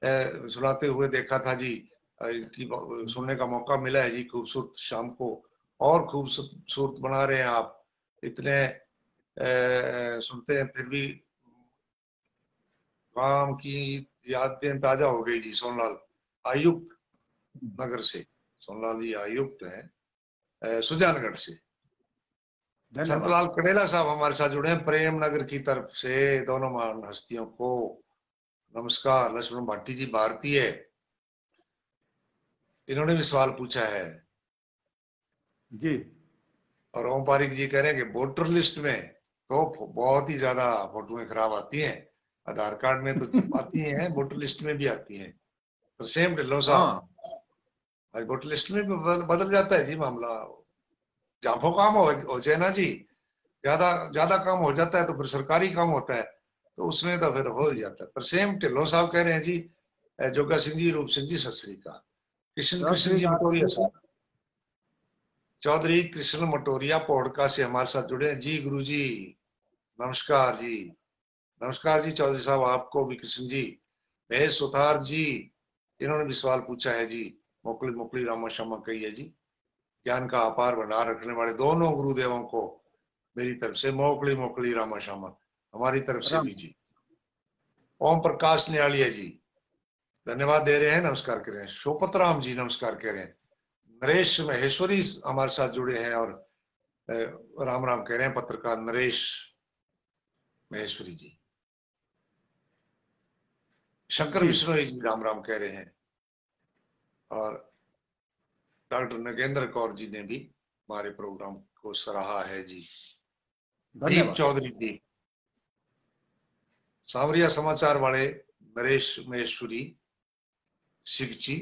सुनाते हुए देखा था जी। की सुनने का मौका मिला है जी। खूबसूरत शाम को और खूबसूरत बना रहे हैं आप। इतने सुनते हैं फिर भी काम की यादें ताजा हो गई जी। सोनलाल आयुक्त नगर से, सोनलाल जी आयुक्त हैं सुजानगढ़ से। संतलाल कड़ेला साहब हमारे साथ जुड़े हैं प्रेम नगर की तरफ से। दोनों महान हस्तियों को नमस्कार। लक्ष्मण भाटी जी भारतीय, इन्होंने भी सवाल पूछा है जी। और ओम पारिक जी कह रहे हैं कि वोटर लिस्ट में तो बहुत ही ज्यादा फोटोएं खराब आती हैं। आधार कार्ड में तो आती हैं, वोटर लिस्ट में भी आती हैं। तो सेम ढिल्लों साहब, आज वोटर लिस्ट में भी बदल जाता है जी मामला। जाफो काम हो जाए ना जी, ज्यादा ज्यादा काम हो जाता है तो फिर सरकारी काम होता है, तो उसमें तो फिर हो ही जाता है। पर सेम ढिल्लों साहब कह रहे हैं जी, जोगा सिंह जी, रूप सिंह जी, सत श्री अकाल। कृष्ण जी मटोरिया साहब, चौधरी कृष्ण मटोरिया पोड़का से हमारे साथ जुड़े हैं जी। गुरु जी नमस्कार जी। नमस्कार जी चौधरी साहब, आपको भी कृष्ण जी। महेश सुथार जी, इन्होंने भी सवाल पूछा है जी। मोकली मोकली रामा श्यामा कही है जी। ज्ञान का अपार भंडार रखने वाले दोनों गुरुदेवों को मेरी तरफ से मोकली मोकली रामा श्यामा, हमारी तरफ से भी जी। ओम प्रकाश नियालिया जी धन्यवाद दे रहे हैं, नमस्कार कह रहे हैं। शोपत राम जी नमस्कार कह रहे हैं। नरेश महेश्वरी हमारे साथ जुड़े हैं और राम राम कह रहे हैं, पत्रकार नरेश महेश्वरी जी। शंकर विश्नोई जी राम राम कह रहे हैं। और डॉक्टर नगेंद्र कौर जी ने भी हमारे प्रोग्राम को सराहा है जी। दीप चौधरी जी, सांवरिया समाचार वाले नरेश महेश्वरी सिगची,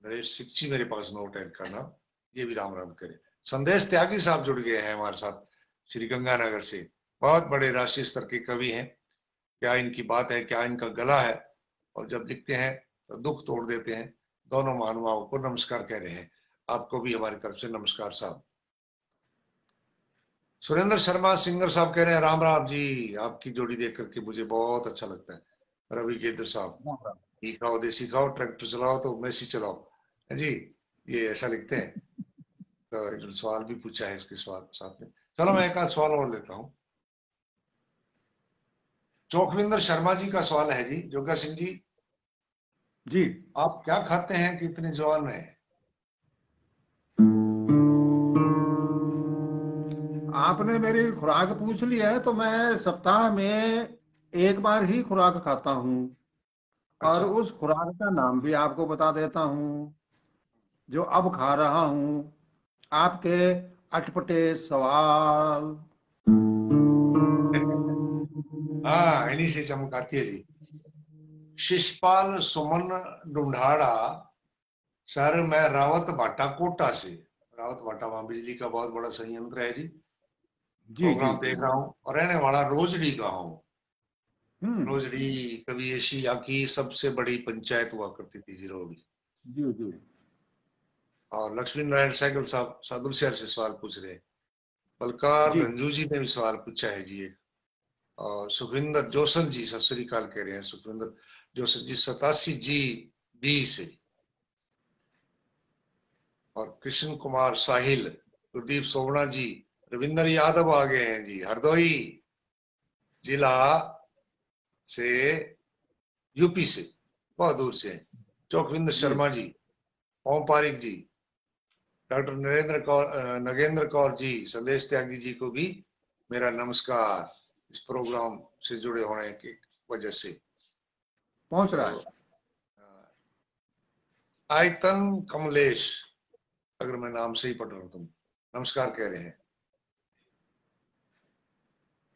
नरेश सिगची मेरे पास नोट है इनका नाम, ये भी राम राम करे। संदेश त्यागी साहब जुड़ गए हैं हमारे साथ श्री गंगानगर से। बहुत बड़े राष्ट्रीय स्तर के कवि हैं। क्या इनकी बात है, क्या इनका गला है, और जब लिखते हैं तो दुख तोड़ देते हैं। दोनों महानुभावों को नमस्कार कह रहे हैं। आपको भी हमारी तरफ से नमस्कार साहब। सुरेंद्र शर्मा सिंगर साहब कह रहे हैं राम राम जी, आपकी जोड़ी देख करके मुझे बहुत अच्छा लगता है। रवि केंद्र साहब, घी खाओ देसी खाओ, ट्रैक्टर चलाओ तो मैसी चलाओ है जी, ये ऐसा लिखते हैं। तो सवाल भी पूछा है इसके सवाल साथ में। चलो मैं एक आध सवाल और लेता हूँ। चौखविंदर शर्मा जी का सवाल है जी। जोगा सिंह जी, आप क्या खाते हैं कि इतने जवान है? आपने मेरी खुराक पूछ ली है तो मैं सप्ताह में एक बार ही खुराक खाता हूँ। और अच्छा। उस खुराक का नाम भी आपको बता देता हूँ जो अब खा रहा हूँ। आपके अटपटे सवाल। हाँ, इन्हीं से चमक आती है जी। शिषपाल सुमन ढूंढाड़ा सर, मैं रावत भाटा कोटा से। रावत भाटा वहां बिजली का बहुत बड़ा संयंत्र है जी। जी जी प्रोग्राम जी। देख रहा हूँ और रहने वाला रोजड़ी का हूँ। हम्म। रोजड़ी कभी एशिया की सबसे बड़ी पंचायत हुआ करती थी जी, रोजड़ी। जी जी। और लक्ष्मी नारायण सहगल साहब सादुल शहर से सवाल पूछ रहे हैं। बलकार जी धंजू जी ने भी सवाल पूछा है जी एक। और सुखविंदर जोशन जी सत श्री अकाल कह रहे हैं। सुखविंदर जोशन जी 87 जी बी से। और कृष्ण कुमार साहिल, गुरदीप सोवना जी, रविंदर यादव आ गए हैं जी, हरदोई जिला से, यूपी से, बहुत दूर से हैं। चौखविंदर जी। शर्मा जी, ओम पारिक जी, डॉक्टर नगेंद्र कौर जी, संदेश त्यागी जी को भी मेरा नमस्कार इस प्रोग्राम से जुड़े होने की वजह से। पहुंच रहा है। तो आयतन कमलेश, अगर मैं नाम सही पढ़ रहा हूं तुम, नमस्कार कह रहे हैं।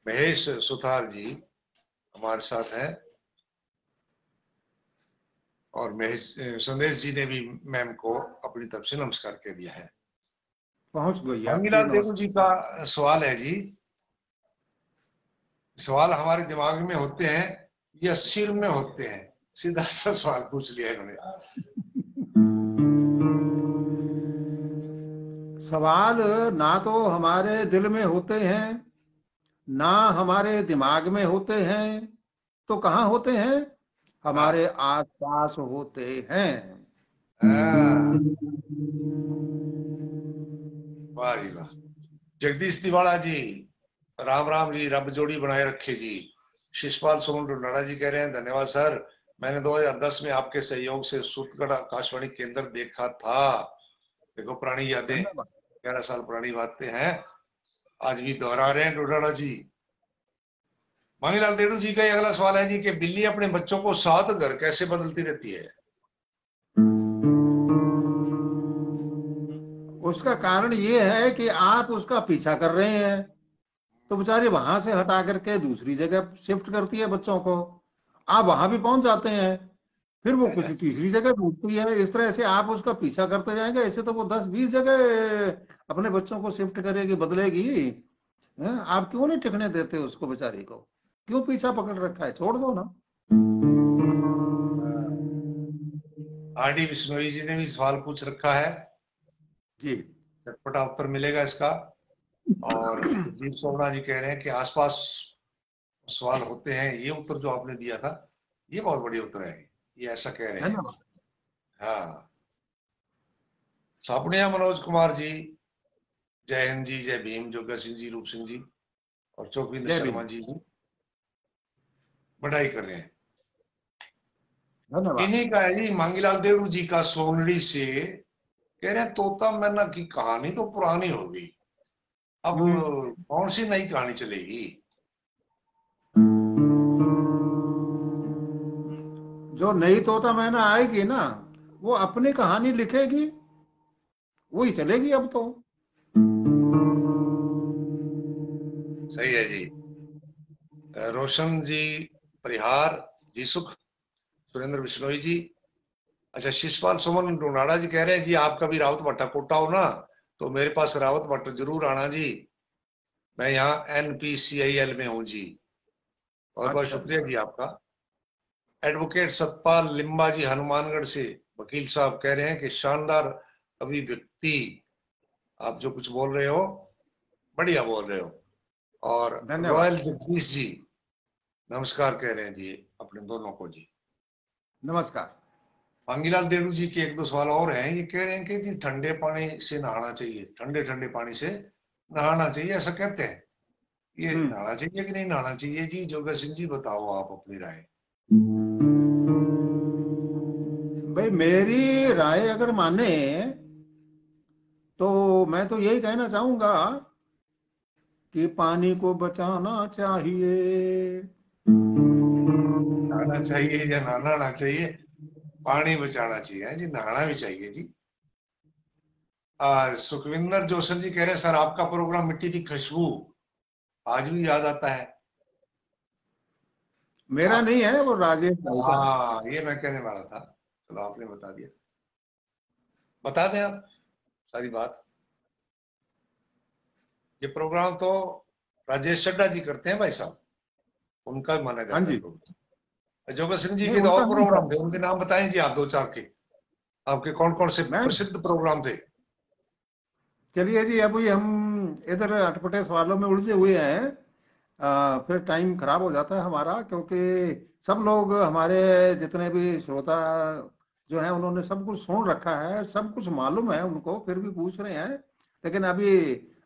महेश सुथार जी हमारे साथ हैं। और महेश संदेश जी ने भी मैम को अपनी तरफ से नमस्कार कह दिया है। पहुंच गई आपकी भांगीलाल देवू जी का सवाल है जी। सवाल हमारे दिमाग में होते हैं या सिर में होते हैं? सीधा सा सवाल पूछ लिया इन्होंने। सवाल ना तो हमारे दिल में होते हैं ना हमारे दिमाग में होते हैं, तो कहाँ होते हैं? हमारे आसपास होते हैं। वाह जी वाह। जगदीश तिवाड़ा जी राम राम जी, रब जोड़ी बनाए रखे जी। शिषपाल सुमन डोनाडा जी कह रहे हैं धन्यवाद सर, मैंने 2010 में आपके सहयोग से सूतगढ़ आकाशवाणी केंद्र देखा था। देखो पुरानी यादें, 11 साल पुरानी बातें हैं। आज भी दोहरा रहे हैं डोडाड़ा जी। मांगीलाल देड़ू जी का अगला सवाल है जी कि बिल्ली अपने बच्चों को साथ घर कैसे बदलती रहती है? उसका कारण ये है कि आप उसका पीछा कर रहे हैं, तो बेचारी वहां से हटा करके दूसरी जगह शिफ्ट करती है बच्चों को। आप वहां भी पहुंच जाते हैं, फिर वो किसी तीसरी जगह ढूंढती है। इस तरह से आप उसका पीछा करते जाएंगे, ऐसे तो वो 10-20 जगह अपने बच्चों को शिफ्ट करेगी, बदलेगी। हैं? आप क्यों नहीं टिकने देते उसको, बेचारी को क्यों पीछा पकड़ रखा है? छोड़ दो ना। आरडी बिश्नोई जी ने भी सवाल पूछ रखा है, जी। चटपटा उत्तर मिलेगा इसका। और दीप सोमना जी कह रहे हैं कि आसपास सवाल होते हैं, ये उत्तर जो आपने दिया था ये बहुत बढ़िया उत्तर है, ये ऐसा कह रहे हैं। धन्यवाद। हाँ, सापुड़िया मनोज कुमार जी, जय हिंद जी, जय भीम, जोगा सिंह जी, रूप सिंह जी और चौकविंदर जय शर्मा भीम। जी भी बढ़ाई कर रहे हैं। धन्यवाद। इन्हीं का है जी मांगीलाल देवड़ू जी का सोनड़ी से, कह रहे हैं तोता मैना की कहानी तो पुरानी हो गई, अब कौन सी नई कहानी चलेगी? जो नई तोता मैना आएगी ना, वो अपनी कहानी लिखेगी, वही चलेगी अब तो। सही है जी। रोशन जी परिहार, जी सुख, सुरेंद्र बिश्नोई जी। अच्छा, शिषपाल सुमन डोनाड़ा जी कह रहे हैं जी आपका भी रावत भट्टा कोटा हो ना, तो मेरे पास रावत भट्टा जरूर आना जी, मैं यहाँ NPCIL में हूँ जी। बहुत बहुत अच्छा शुक्रिया अच्छा। जी आपका। एडवोकेट सतपाल लिम्बा जी हनुमानगढ़ से, वकील साहब कह रहे हैं कि शानदार अभिव्यक्ति, आप जो कुछ बोल रहे हो बढ़िया बोल रहे हो। और धन्यवाद। रॉयल जगदीश जी नमस्कार कह रहे हैं जी अपने दोनों को जी। नमस्कार। मांगीलाल देवड़ू जी के एक दो सवाल और हैं, ये कह रहे हैं कि जी ठंडे पानी से नहाना चाहिए, ठंडे ठंडे पानी से नहाना चाहिए ऐसा कहते हैं, ये नहाना चाहिए कि नहीं नहाना चाहिए जी? जोगा सिंह जी बताओ आप अपनी राय। भाई मेरी राय अगर माने तो मैं तो यही कहना चाहूंगा कि पानी को बचाना चाहिए। नहाना चाहिए या नहाना चाहिए? पानी बचाना चाहिए है जी, नहाना भी चाहिए जी। सुखविंदर जोशन जी कह रहे हैं सर आपका प्रोग्राम मिट्टी की खुशबू आज भी याद आता है। मेरा आप, नहीं है, वो राजेश भाई का है। हाँ ये मैं कहने वाला था, चलो आपने बता दिया, बता दें आप सारी बात। ये प्रोग्राम तो राजेश चड्डा जी करते हैं भाई साहब, उनका भी माना हाँ जाता है जी। प्रोग्राम। जोगा सिंह जी नहीं, के तो उनका और नहीं प्रोग्राम था। थे, उनके नाम बताएं जी आप दो चार के, आपके कौन कौन से मैं प्रसिद्ध प्रोग्राम थे? चलिए जी, अभी हम इधर अटपटे सवालों में उलझे हुए हैं। फिर टाइम खराब हो जाता है हमारा, क्योंकि सब लोग हमारे जितने भी श्रोता जो हैं उन्होंने सब कुछ सुन रखा है, सब कुछ मालूम है उनको, फिर भी पूछ रहे हैं। लेकिन अभी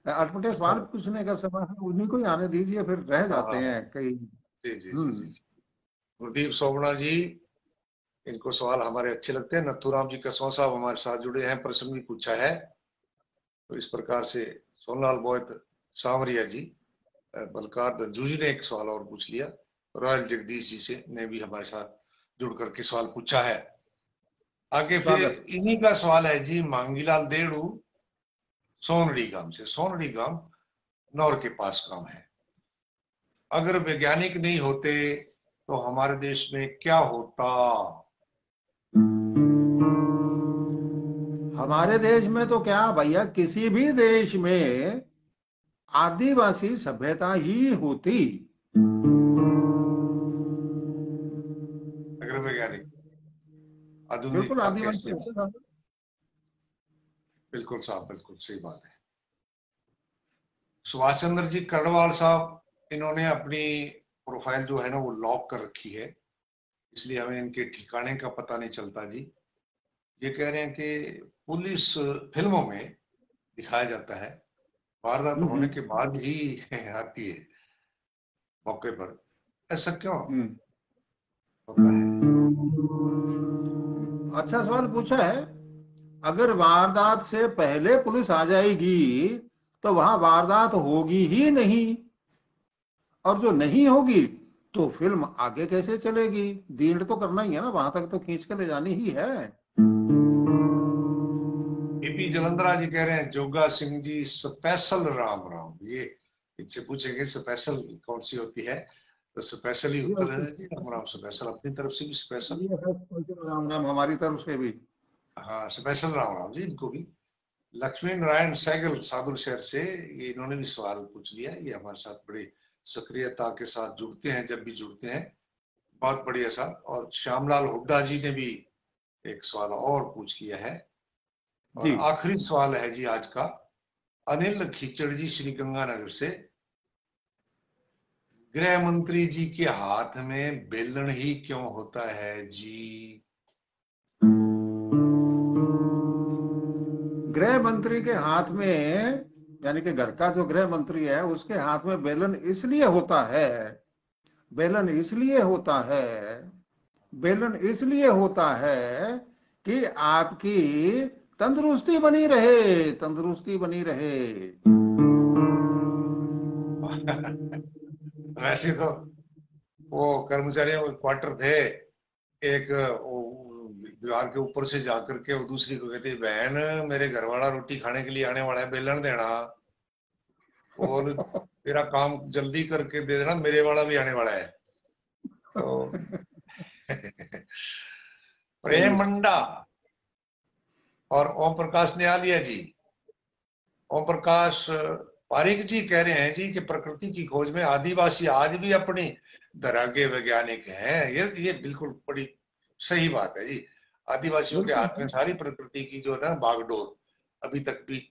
अटपटे अच्छा, सवाल पूछने का समय है, उन्हीं को ही आने दीजिए, फिर रह हाँ जाते हाँ हैं कई। जी जी जी जी हम्म। जी। गुरदीप सोमना जी, इनको सवाल हमारे अच्छे लगते हैं। नथुराम जी कसवां साहब हमारे साथ जुड़े हैं, प्रश्न भी पूछा है। तो इस प्रकार से सोनलाल बोयत सांवरिया जी, बलकार दंजू जी ने एक सवाल और पूछ लिया, रॉयल जगदीश जी से ने भी हमारे साथ जुड़ करके सवाल पूछा है। आगे फिर स्वागत। इन्हीं का सवाल है जी मांगीलाल देड़ू सोनड़ी गांव से। सोनड़ी गांव नौर के पास गांव है। अगर वैज्ञानिक नहीं होते तो हमारे देश में क्या होता? हमारे देश में तो क्या भैया, किसी भी देश में आदिवासी सभ्यता ही होती। अगर वैज्ञानिक, बिल्कुल आधुनिकता आदिवासी कैसे? होते था। बिल्कुल साहब, बिल्कुल सही बात है। सुभाष चंद्र जी करणवाल साहब, इन्होंने अपनी प्रोफाइल जो है ना वो लॉक कर रखी है, इसलिए हमें इनके ठिकाने का पता नहीं चलता जी। ये कह रहे हैं कि पुलिस फिल्मों में दिखाया जाता है, वारदात होने के बाद ही आती है मौके पर, ऐसा क्यों हम्म। होता है? अच्छा सवाल पूछा है। अगर वारदात से पहले पुलिस आ जाएगी तो वहां वारदात होगी ही नहीं, और जो नहीं होगी तो फिल्म आगे कैसे चलेगी? डील तो करना ही है ना, वहां तक तो खींच के ले जानी ही है। पीपी जलंधरा जी कह रहे हैं जोगा सिंह जी स्पेशल राम राम। ये इनसे पूछेंगे स्पेशल कौन सी होती है, तो स्पेशल ही उत्तर है जी, राम राम स्पेशल, अपनी तरफ से भी स्पेशल। ये है राम राम, हमारी तरफ से भी। हाँ स्पेशल राम राम जी इनको भी। लक्ष्मी नारायण सहगल सादुल शहर से, ये इन्होंने भी सवाल पूछ लिया। ये हमारे साथ बड़ी सक्रियता के साथ जुड़ते हैं, जब भी जुड़ते हैं बहुत बढ़िया सा। और श्यामलाल हुड्डा जी ने भी एक सवाल और पूछ लिया है। और जी, आखिरी सवाल है जी आज का, अनिल खीचड़ जी श्री गंगानगर से, गृह मंत्री जी के हाथ में बेलन ही क्यों होता है जी? गृह मंत्री के हाथ में, यानी कि घर का जो गृह मंत्री है उसके हाथ में बेलन इसलिए होता है, बेलन इसलिए होता है, बेलन इसलिए होता है कि आपकी तंदुरुस्ती बनी रहे, तंदुरुस्ती बनी रहे। वैसे तो वो कर्मचारियों के क्वार्टर थे, एक वो दीवार के ऊपर से जाकर के वो दूसरी को कहते, बहन मेरे घर वाला रोटी खाने के लिए आने वाला है, बेलन देना, और तेरा काम जल्दी करके दे देना, मेरे वाला भी आने वाला है। तो प्रेम सही। मंडा और ओम प्रकाश निहालिया जी, ओम प्रकाश पारिक जी कह रहे हैं जी कि प्रकृति की खोज में आदिवासी आज भी अपनी तरह के वैज्ञानिक हैं। ये बिल्कुल बड़ी सही बात है जी। आदिवासियों के बिल्कुल। हाथ में सारी प्रकृति की जो है ना बागडोर अभी तक भी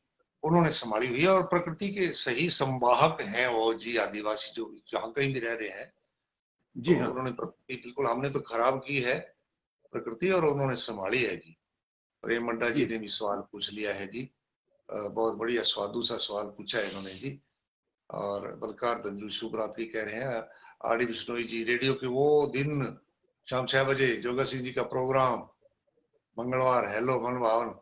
उन्होंने संभाली हुई है, और प्रकृति के सही संवाहक हैं वो जी आदिवासी, जो जहाँ कहीं भी रह रहे हैं। तो जी हाँ। उन्होंने प्रकृति बिल्कुल, हमने तो खराब की है प्रकृति और उन्होंने संभाली है जी। प्रेम मंडा जी जी, ने भी सवाल पूछ लिया है जी, बहुत बढ़िया स्वादु सा सवाल पूछा है इन्होंने जी। और बलकार दंजू शुभ रात्रि कह रहे हैं। आर डी बिश्नोई जी, रेडियो के वो दिन शाम 6 बजे जोगा सिंह जी का प्रोग्राम मंगलवार, हेलो मन भावन,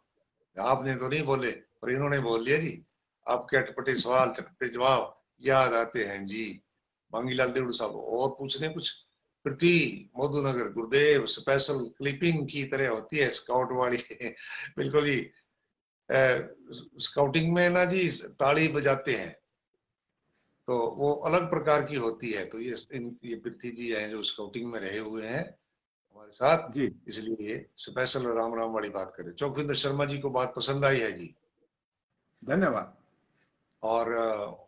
आपने तो नहीं बोले पर इन्होंने बोल लिया जी। आपके अटपटे सवाल चटपटे जवाब याद आते हैं जी। मांगीलाल देवड़ साहब और पूछने कुछ? पृथ्वी मधुनगर गुरुदेव स्पेशल क्लिपिंग की तरह होती है स्काउट वाली। बिल्कुल ही। स्काउटिंग में ना जी ताली बजाते हैं, तो वो अलग प्रकार की होती है। तो ये पृथ्वी जी हैं जो स्काउटिंग में रहे हुए हैं हमारे साथ, जी। इसलिए ये स्पेशल राम राम वाली बात करें। चौकविंदर शर्मा जी को बात पसंद आई है जी। धन्यवाद। और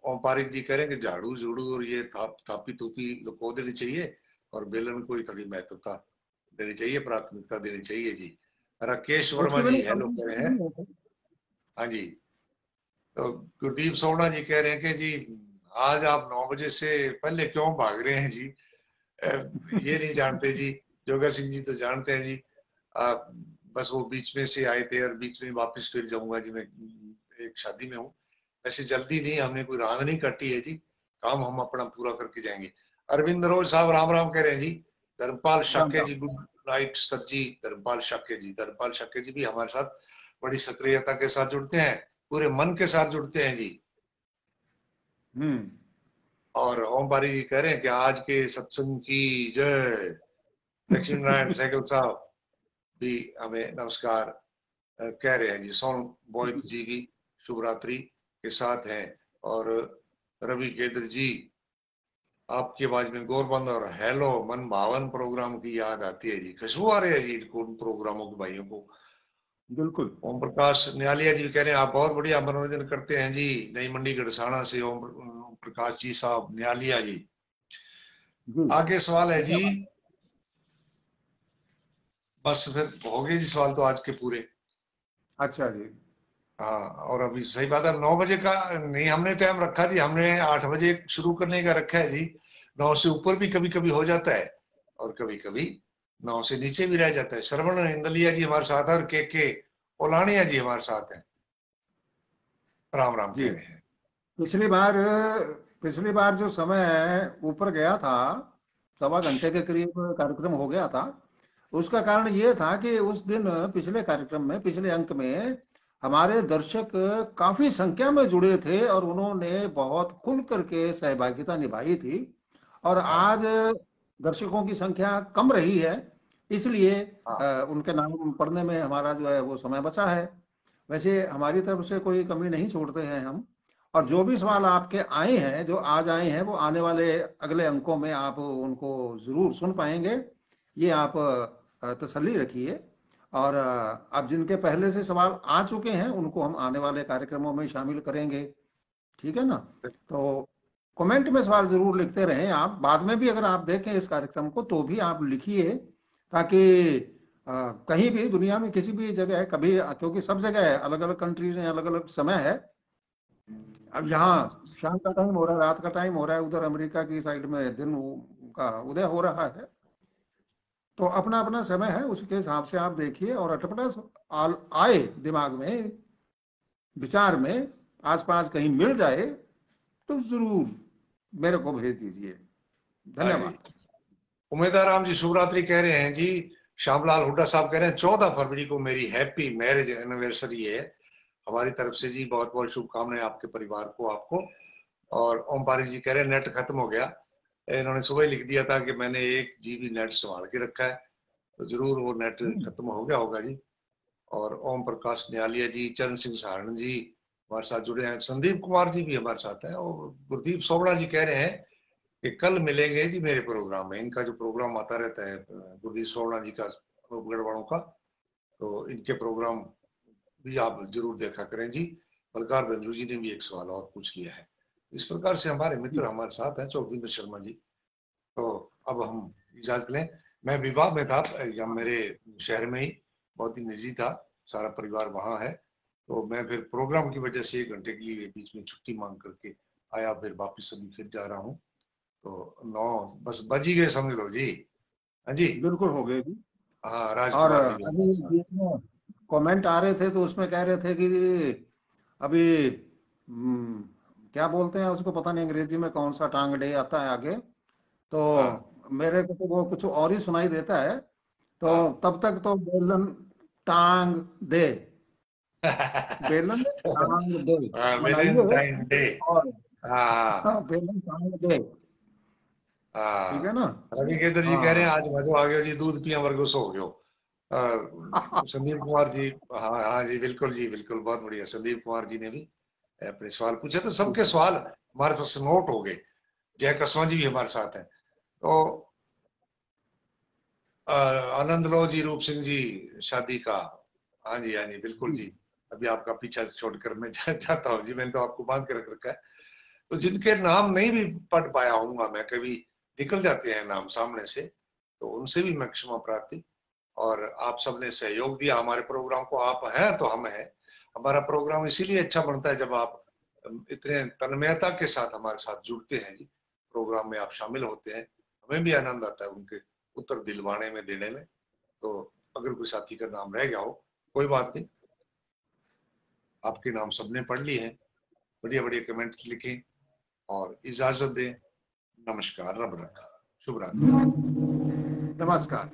ओम पारिक जी कह रहे हैं कि झाड़ू झूड़ू और ये थापी थूपी को देनी चाहिए, और बेलन को ही थोड़ी महत्वता देनी चाहिए, प्राथमिकता देनी चाहिए जी। राकेश वर्मा उसके जी बिना हेलो कह रहे हैं। हाँ जी। तो गुरदीप सोना जी कह रहे हैं कि जी आज आप 9 बजे से पहले क्यों भाग रहे हैं जी? ये नहीं जानते जी। जोगा सिंह जी तो जानते हैं जी। आप बस वो बीच में से आए थे और बीच में वापस फिर जाऊंगा जी, मैं एक शादी में हूँ। ऐसे जल्दी नहीं, हमने कोई रात नहीं कटी है जी, काम हम अपना पूरा करके जाएंगे। अरविंद रोज साहब राम राम कह रहे हैं जी। धर्मपाल राम शाक्य राम। जी गुड नाइट सर जी। धर्मपाल शाक्य जी, धर्मपाल शाक्य जी भी हमारे साथ बड़ी सक्रियता के साथ जुड़ते हैं, पूरे मन के साथ जुड़ते हैं जी। हम्म। और ओम बारी जी कह रहे हैं कि आज के सत्संग की जय। लक्ष्मी नारायण सहगल साहब भी हमें नमस्कार कह रहे हैं जी। सोन बोहित जी भी शुभ रात्रि के साथ हैं। और रवि केंद्र जी, आपकी आवाज में गौरबंद और हेलो मन भावन प्रोग्राम की याद आती है जी। खुशबू आ रही है जी इनको, उन प्रोग्रामों के भाइयों को। बिल्कुल। ओम प्रकाश निहालिया जी कह रहे हैं आप बहुत बढ़िया मनोरंजन करते हैं जी, नई मंडी गढ़साना से ओम प्रकाश जी साहब निहालिया जी। जी। आगे सवाल है जी, बस फिर हो गए जी सवाल तो आज के पूरे। अच्छा जी। हाँ, और अभी सही बात है 9 बजे का नहीं हमने टाइम रखा जी, हमने 8 बजे शुरू करने का रखा है जी। 9 से ऊपर भी कभी कभी हो जाता है, और कभी कभी 9 से नीचे भी रह जाता है। श्रवण इंदलिया जी हमारे साथ है, और के ओलानिया जी हमारे साथ हैं। राम राम जी। कह रहे हैं। पिछली बार पिछली बार जो समय ऊपर गया था, 1.25 घंटे के करीब कार्यक्रम हो गया था। उसका कारण ये था कि उस दिन पिछले कार्यक्रम में, पिछले अंक में हमारे दर्शक काफी संख्या में जुड़े थे और उन्होंने बहुत खुल करके सहभागिता निभाई थी। और हाँ आज दर्शकों की संख्या कम रही है, इसलिए हाँ उनके नाम पढ़ने में हमारा जो है वो समय बचा है। वैसे हमारी तरफ से कोई कमी नहीं छोड़ते हैं हम। और जो भी सवाल आपके आए हैं, जो आज आए हैं, वो आने वाले अगले अंकों में आप उनको जरूर सुन पाएंगे। ये आप तसल्ली रखिए। और अब जिनके पहले से सवाल आ चुके हैं उनको हम आने वाले कार्यक्रमों में शामिल करेंगे। ठीक है ना? तो कमेंट में सवाल जरूर लिखते रहें। आप बाद में भी अगर आप देखें इस कार्यक्रम को तो भी आप लिखिए, ताकि कहीं भी दुनिया में किसी भी जगह कभी, क्योंकि सब जगह है, अलग अलग कंट्रीज में अलग अलग समय है। अब यहाँ शाम का टाइम हो रहा है, रात का टाइम हो रहा है, उधर अमेरिका की साइड में दिन का उदय हो रहा है। तो अपना अपना समय है, उसके हिसाब से आप देखिए। और अटपटा आए दिमाग में, विचार में, आसपास कहीं मिल जाए तो जरूर मेरे को भेज दीजिए। हाँ जी। धन्यवाद। उमेदवार राम जी शुभ रात्रि कह रहे हैं जी। श्यामलाल हुड्डा साहब कह रहे हैं 14 फरवरी को मेरी हैप्पी मैरिज एनिवर्सरी है। हमारी तरफ से जी बहुत बहुत शुभकामनाएं आपके परिवार को, आपको। और ओम पारिक जी कह रहे हैं नेट खत्म हो गया। इन्होंने सुबह ही लिख दिया था कि मैंने 1 GB नेट संभाल के रखा है, तो जरूर वो नेट खत्म हो गया होगा जी। और ओम प्रकाश न्यालिया जी, चरण सिंह सहारण जी हमारे साथ जुड़े हैं, संदीप कुमार जी भी हमारे साथ हैं। और गुरदीप सोबड़ा जी कह रहे हैं कि कल मिलेंगे जी मेरे प्रोग्राम में। इनका जो प्रोग्राम आता रहता है गुरदीप सोबड़ा जी का, अनूपगढ़ वालों का, तो इनके प्रोग्राम भी आप जरूर देखा करें जी। बलकार दंजू जी ने भी एक सवाल और पूछ लिया है। इस प्रकार से हमारे मित्र हमारे साथ हैं, चौकिंदर शर्मा जी। तो अब हम इजाजत लें। मैं विवाह में था, या मेरे शहर में ही, बहुत ही निजी था, सारा परिवार वहां है। तो मैं फिर प्रोग्राम की वजह से 1 घंटे के लिए बीच में छुट्टी मांग करके आया, फिर वापिस अभी फिर जा रहा हूँ। तो 9 बस बज ही गए समझ लो जी। हाँ जी। बिल्कुल हो गए जी। हाँ, और राजकुमार जी भी अभी हमारे साथ। बीच में कमेंट आ रहे थे तो उसमें कह रहे थे कि अभी क्या बोलते हैं उसको, पता नहीं अंग्रेजी में कौन सा टांग डे आता है आगे। तो हाँ मेरे को तो वो कुछ और ही सुनाई देता है। तो हाँ तब तक तो बेलन टांग दे, बेलन टांग दे मनाइए। Valentine day. और हाँ हाँ, बेलन टांग दे। ठीक है हाँ। ना? रवि केदर जी कह रहे हैं हाँ। आज मजो आ गयो जी, दूध पिया वर्गो सो हो गयो। संदीप कुमार जी, हाँ हाँ जी, बिल्कुल जी, बिल्कुल, बहुत बढ़िया। संदीप कुमार जी ने भी अपने सवाल पूछे, तो सबके सवाल हमारे पास नोट हो गए। जय कसवा जी भी हमारे साथ हैं। तो आनंद लो जी, रूप सिंह जी, शादी का। हाँ जी, हाँ जी, बिल्कुल जी। अभी आपका पीछा छोड़कर मैं जाता हूँ जी, मैंने तो आपको बांध के रख रखा है। तो जिनके नाम नहीं भी पढ़ पाया हूँ मैं, कभी निकल जाते हैं नाम सामने से, तो उनसे भी मैं क्षमा प्रार्थी। और आप सबने सहयोग दिया हमारे प्रोग्राम को। आप हैं तो हम हैं। हमारा प्रोग्राम इसीलिए अच्छा बनता है जब आप इतने तन्मयता के साथ हमारे साथ जुड़ते हैं जी, प्रोग्राम में आप शामिल होते हैं। हमें भी आनंद आता है उनके उत्तर दिलवाने में, देने में। तो अगर कोई साथी का नाम रह गया हो, कोई बात नहीं, आपके नाम सबने पढ़ लिए हैं। बढ़िया बढ़िया कमेंट लिखें और इजाजत दें। नमस्कार, रब रखा, शुभ रात्रि। नमस्कार।